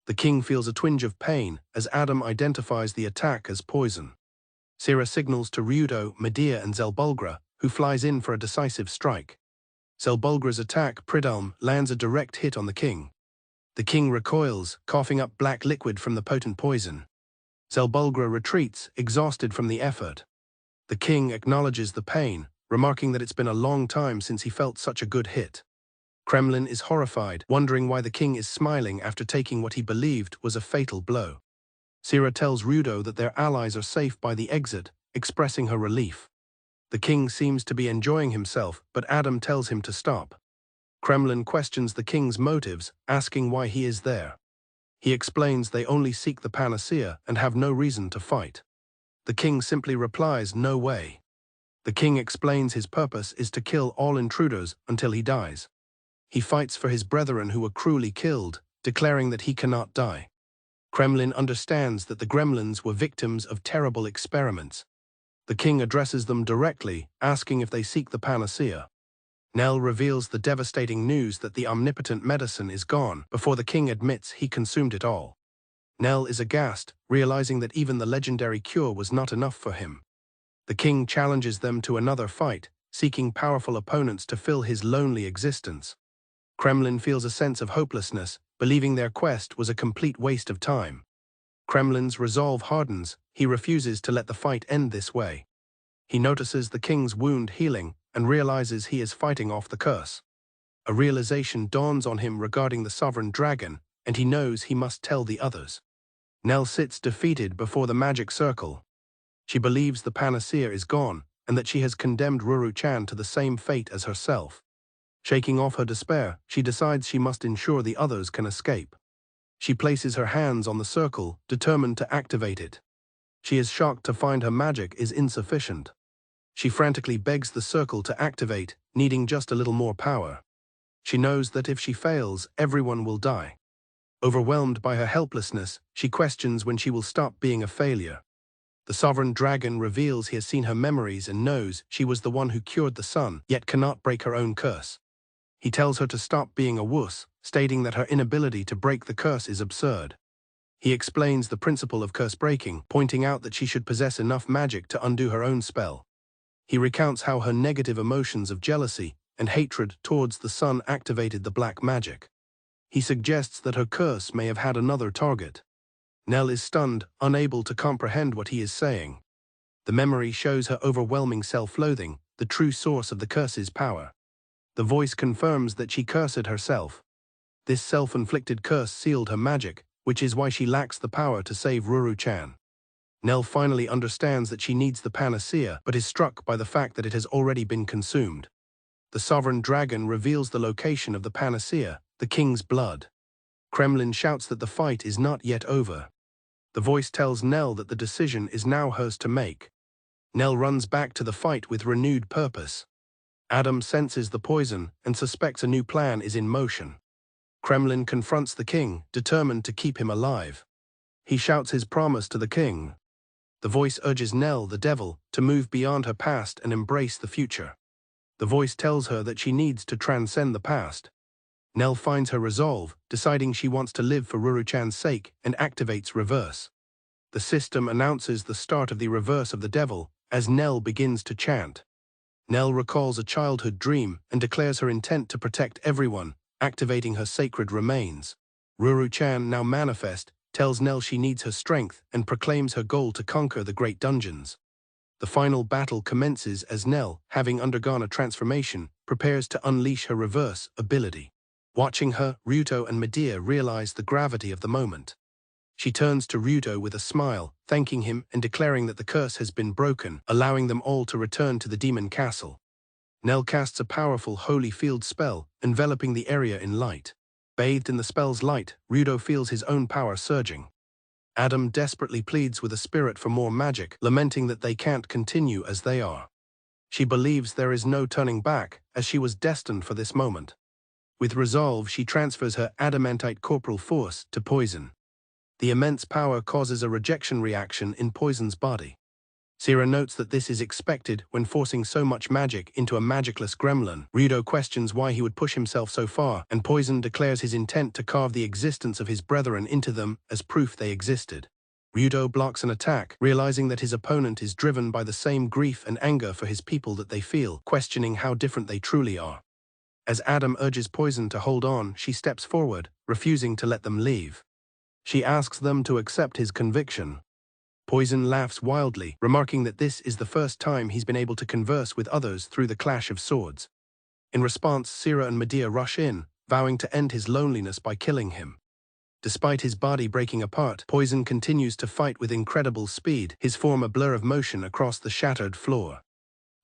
The king feels a twinge of pain as Adam identifies the attack as poison. Sira signals to Rudo, Medea and Zelbulgra, who flies in for a decisive strike. Zelbulgra's attack, Pridalm, lands a direct hit on the king. The king recoils, coughing up black liquid from the potent poison. Zelbulgra retreats, exhausted from the effort. The king acknowledges the pain, remarking that it's been a long time since he felt such a good hit. Kremlin is horrified, wondering why the king is smiling after taking what he believed was a fatal blow. Sira tells Rudo that their allies are safe by the exit, expressing her relief. The king seems to be enjoying himself, but Adam tells him to stop. Kremlin questions the king's motives, asking why he is there. He explains they only seek the panacea and have no reason to fight. The king simply replies, "No way." The king explains his purpose is to kill all intruders until he dies. He fights for his brethren who were cruelly killed, declaring that he cannot die. Kremlin understands that the gremlins were victims of terrible experiments. The king addresses them directly, asking if they seek the panacea. Nell reveals the devastating news that the omnipotent medicine is gone before the king admits he consumed it all. Nell is aghast, realizing that even the legendary cure was not enough for him. The king challenges them to another fight, seeking powerful opponents to fill his lonely existence. Kremlin feels a sense of hopelessness, believing their quest was a complete waste of time. Kremlin's resolve hardens, he refuses to let the fight end this way. He notices the king's wound healing and realizes he is fighting off the curse. A realization dawns on him regarding the sovereign dragon, and he knows he must tell the others. Nell sits defeated before the magic circle. She believes the panacea is gone, and that she has condemned Ruru-chan to the same fate as herself. Shaking off her despair, she decides she must ensure the others can escape. She places her hands on the circle, determined to activate it. She is shocked to find her magic is insufficient. She frantically begs the circle to activate, needing just a little more power. She knows that if she fails, everyone will die. Overwhelmed by her helplessness, she questions when she will stop being a failure. The sovereign dragon reveals he has seen her memories and knows she was the one who cured the sun, yet cannot break her own curse. He tells her to stop being a wuss, stating that her inability to break the curse is absurd. He explains the principle of curse breaking, pointing out that she should possess enough magic to undo her own spell. He recounts how her negative emotions of jealousy and hatred towards the sun activated the black magic. He suggests that her curse may have had another target. Nell is stunned, unable to comprehend what he is saying. The memory shows her overwhelming self-loathing, the true source of the curse's power. The voice confirms that she cursed herself. This self-inflicted curse sealed her magic, which is why she lacks the power to save Ruru-chan. Nell finally understands that she needs the panacea, but is struck by the fact that it has already been consumed. The sovereign dragon reveals the location of the panacea, the king's blood. Kremlin shouts that the fight is not yet over. The voice tells Nell that the decision is now hers to make. Nell runs back to the fight with renewed purpose. Adam senses the poison and suspects a new plan is in motion. Kremlin confronts the king, determined to keep him alive. He shouts his promise to the king. The voice urges Nell, the devil, to move beyond her past and embrace the future. The voice tells her that she needs to transcend the past. Nell finds her resolve, deciding she wants to live for Ruru-chan's sake, and activates reverse. The system announces the start of the reverse of the devil, as Nell begins to chant. Nell recalls a childhood dream and declares her intent to protect everyone, activating her sacred remains. Ruru-chan, now manifest, tells Nell she needs her strength and proclaims her goal to conquer the great dungeons. The final battle commences as Nell, having undergone a transformation, prepares to unleash her reverse ability. Watching her, Rudo and Medea realize the gravity of the moment. She turns to Rudo with a smile, thanking him and declaring that the curse has been broken, allowing them all to return to the demon castle. Nell casts a powerful holy field spell, enveloping the area in light. Bathed in the spell's light, Rudo feels his own power surging. Adam desperately pleads with the spirit for more magic, lamenting that they can't continue as they are. She believes there is no turning back, as she was destined for this moment. With resolve, she transfers her adamantite corporal force to Poison. The immense power causes a rejection reaction in Poison's body. Sierra notes that this is expected when forcing so much magic into a magicless gremlin. Rudo questions why he would push himself so far, and Poison declares his intent to carve the existence of his brethren into them as proof they existed. Rudo blocks an attack, realizing that his opponent is driven by the same grief and anger for his people that they feel, questioning how different they truly are. As Adam urges Poison to hold on, she steps forward, refusing to let them leave. She asks them to accept his conviction. Poison laughs wildly, remarking that this is the first time he's been able to converse with others through the clash of swords. In response, Sierra and Medea rush in, vowing to end his loneliness by killing him. Despite his body breaking apart, Poison continues to fight with incredible speed, his form a blur of motion across the shattered floor.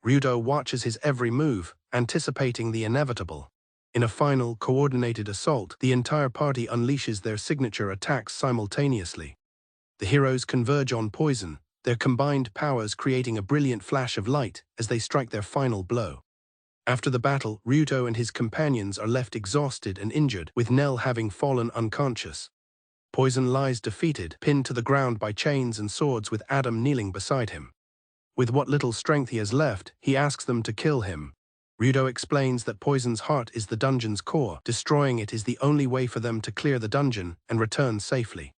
Rudo watches his every move, anticipating the inevitable. In a final, coordinated assault, the entire party unleashes their signature attacks simultaneously. The heroes converge on Poison, their combined powers creating a brilliant flash of light as they strike their final blow. After the battle, Rudo and his companions are left exhausted and injured, with Nell having fallen unconscious. Poison lies defeated, pinned to the ground by chains and swords with Adam kneeling beside him. With what little strength he has left, he asks them to kill him. Rudo explains that Poison's heart is the dungeon's core. Destroying it is the only way for them to clear the dungeon and return safely.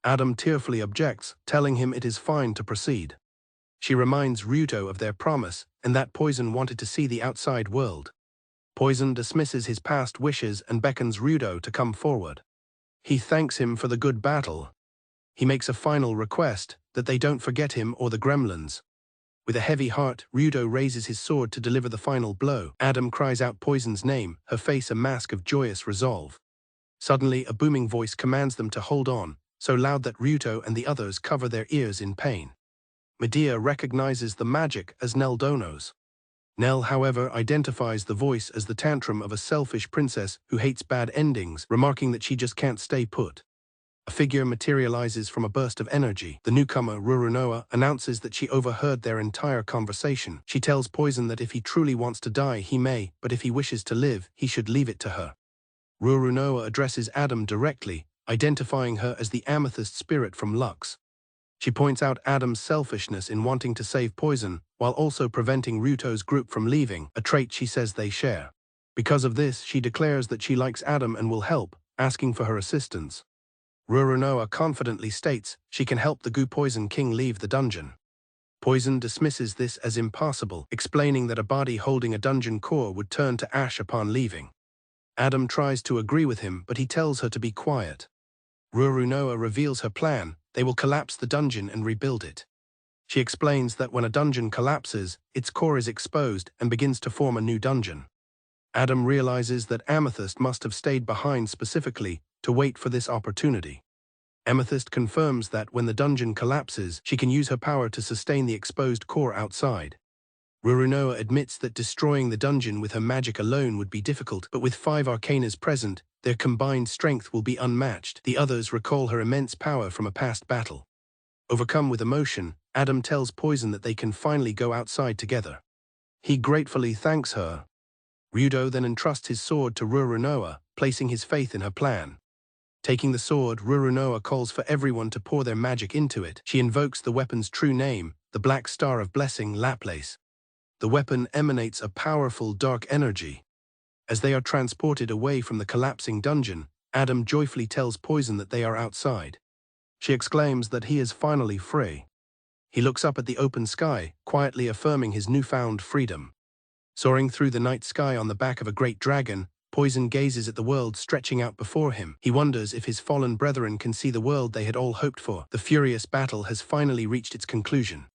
Adam tearfully objects, telling him it is fine to proceed. She reminds Rudo of their promise and that Poison wanted to see the outside world. Poison dismisses his past wishes and beckons Rudo to come forward. He thanks him for the good battle. He makes a final request, that they don't forget him or the gremlins. With a heavy heart, Rudo raises his sword to deliver the final blow. Adam cries out Poison's name, her face a mask of joyous resolve. Suddenly, a booming voice commands them to hold on, so loud that Rudo and the others cover their ears in pain. Medea recognizes the magic as Nell Dono's. Nell, however, identifies the voice as the tantrum of a selfish princess who hates bad endings, remarking that she just can't stay put. A figure materializes from a burst of energy. The newcomer, Rurunoa, announces that she overheard their entire conversation. She tells Poison that if he truly wants to die, he may, but if he wishes to live, he should leave it to her. Rurunoa addresses Adam directly, identifying her as the amethyst spirit from Lux. She points out Adam's selfishness in wanting to save Poison, while also preventing Ruto's group from leaving, a trait she says they share. Because of this, she declares that she likes Adam and will help, asking for her assistance. Rurunoa confidently states she can help the Goo Poison King leave the dungeon. Poison dismisses this as impossible, explaining that a body holding a dungeon core would turn to ash upon leaving. Adam tries to agree with him, but he tells her to be quiet. Rurunoa reveals her plan. They will collapse the dungeon and rebuild it. She explains that when a dungeon collapses, its core is exposed and begins to form a new dungeon. Adam realizes that Amethyst must have stayed behind specifically to wait for this opportunity. Amethyst confirms that when the dungeon collapses, she can use her power to sustain the exposed core outside. Rurunoa admits that destroying the dungeon with her magic alone would be difficult, but with 5 arcanas present, their combined strength will be unmatched. The others recall her immense power from a past battle. Overcome with emotion, Adam tells Poison that they can finally go outside together. He gratefully thanks her. Rudo then entrusts his sword to Rurunoa, placing his faith in her plan. Taking the sword, Rurunoa calls for everyone to pour their magic into it. She invokes the weapon's true name, the Black Star of Blessing, Laplace. The weapon emanates a powerful dark energy. As they are transported away from the collapsing dungeon, Adam joyfully tells Poison that they are outside. She exclaims that he is finally free. He looks up at the open sky, quietly affirming his newfound freedom. Soaring through the night sky on the back of a great dragon, Poison gazes at the world stretching out before him. He wonders if his fallen brethren can see the world they had all hoped for. The furious battle has finally reached its conclusion.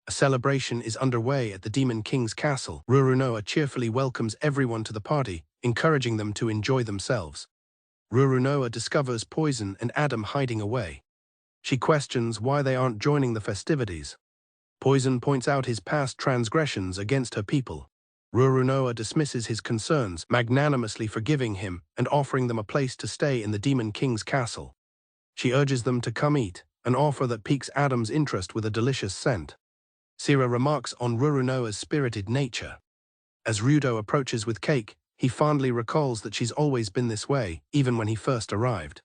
A celebration is underway at the Demon King's castle. Rurunoa cheerfully welcomes everyone to the party, encouraging them to enjoy themselves. Rurunoa discovers Poison and Adam hiding away. She questions why they aren't joining the festivities. Poison points out his past transgressions against her people. Rurunoa dismisses his concerns, magnanimously forgiving him and offering them a place to stay in the Demon King's castle. She urges them to come eat, an offer that piques Adam's interest with a delicious scent. Sira remarks on Rurunoa's spirited nature. As Rudo approaches with cake, he fondly recalls that she's always been this way, even when he first arrived.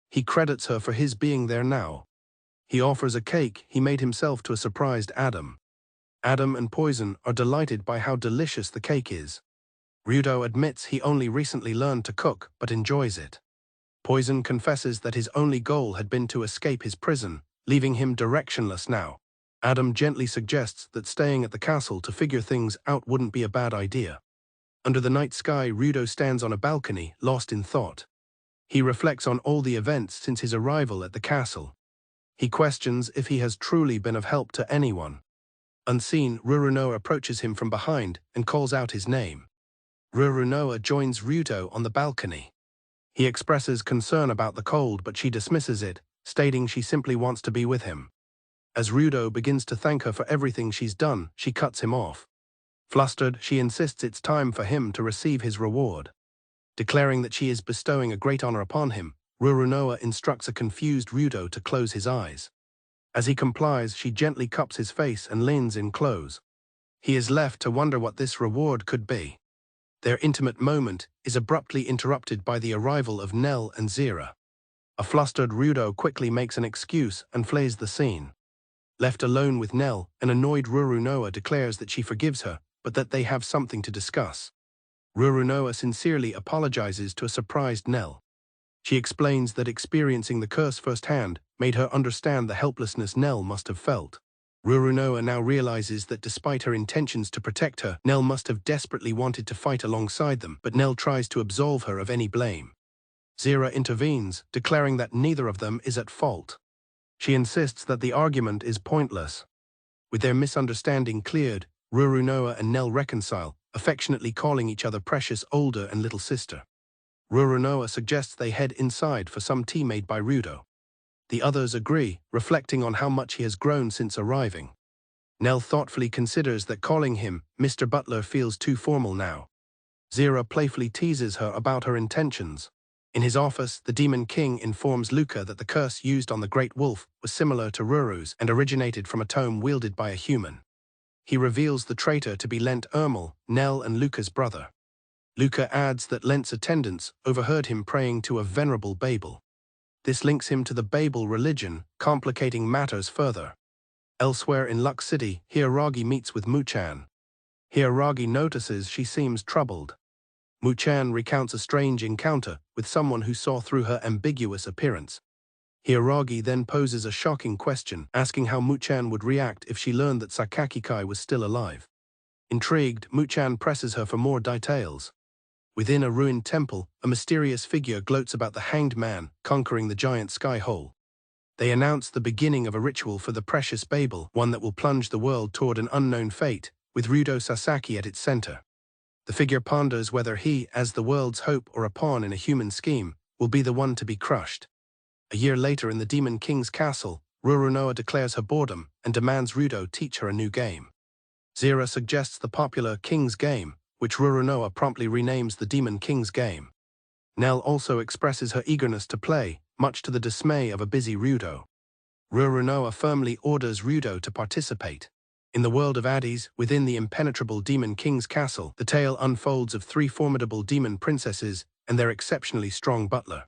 He credits her for his being there now. He offers a cake he made himself to a surprised Adam. Adam and Poison are delighted by how delicious the cake is. Rudo admits he only recently learned to cook, but enjoys it. Poison confesses that his only goal had been to escape his prison, leaving him directionless now. Adam gently suggests that staying at the castle to figure things out wouldn't be a bad idea. Under the night sky, Rudo stands on a balcony, lost in thought. He reflects on all the events since his arrival at the castle. He questions if he has truly been of help to anyone. Unseen, Rurunoa approaches him from behind and calls out his name. Rurunoa joins Rudo on the balcony. He expresses concern about the cold, but she dismisses it, stating she simply wants to be with him. As Rudo begins to thank her for everything she's done, she cuts him off. Flustered, she insists it's time for him to receive his reward. Declaring that she is bestowing a great honor upon him, Rurunoa instructs a confused Rudo to close his eyes. As he complies, she gently cups his face and leans in close. He is left to wonder what this reward could be. Their intimate moment is abruptly interrupted by the arrival of Nell and Zira. A flustered Rudo quickly makes an excuse and flees the scene. Left alone with Nell, an annoyed Rurunoa declares that she forgives her, but that they have something to discuss. Rurunoa sincerely apologizes to a surprised Nell. She explains that experiencing the curse firsthand made her understand the helplessness Nell must have felt. Rurunoa now realizes that despite her intentions to protect her, Nell must have desperately wanted to fight alongside them, but Nell tries to absolve her of any blame. Zira intervenes, declaring that neither of them is at fault. She insists that the argument is pointless. With their misunderstanding cleared, Rurunoa and Nell reconcile, affectionately calling each other precious older and little sister. Rurunoa suggests they head inside for some tea made by Rudo. The others agree, reflecting on how much he has grown since arriving. Nell thoughtfully considers that calling him Mr. Butler feels too formal now. Zira playfully teases her about her intentions. In his office, the Demon King informs Luca that the curse used on the Great Wolf was similar to Ruru's and originated from a tome wielded by a human. He reveals the traitor to be Lent Ermel, Nell and Luca's brother. Luca adds that Lent's attendants overheard him praying to a venerable Babel. This links him to the Babel religion, complicating matters further. Elsewhere in Lux City, Hiaragi meets with Muchan. Hiaragi notices she seems troubled. Muchan recounts a strange encounter with someone who saw through her ambiguous appearance. Hiaragi then poses a shocking question, asking how Muchan would react if she learned that Sakakikai was still alive. Intrigued, Muchan presses her for more details. Within a ruined temple, a mysterious figure gloats about the hanged man conquering the giant sky hole. They announce the beginning of a ritual for the precious Babel, one that will plunge the world toward an unknown fate, with Rudo Sasaki at its center. The figure ponders whether he, as the world's hope or a pawn in a human scheme, will be the one to be crushed. A year later in the Demon King's castle, Rurunoa declares her boredom and demands Rudo teach her a new game. Zira suggests the popular King's Game, which Rurunoa promptly renames the Demon King's Game. Nell also expresses her eagerness to play, much to the dismay of a busy Rudo. Rurunoa firmly orders Rudo to participate. In the world of Addies, within the impenetrable Demon King's castle, the tale unfolds of three formidable demon princesses and their exceptionally strong butler.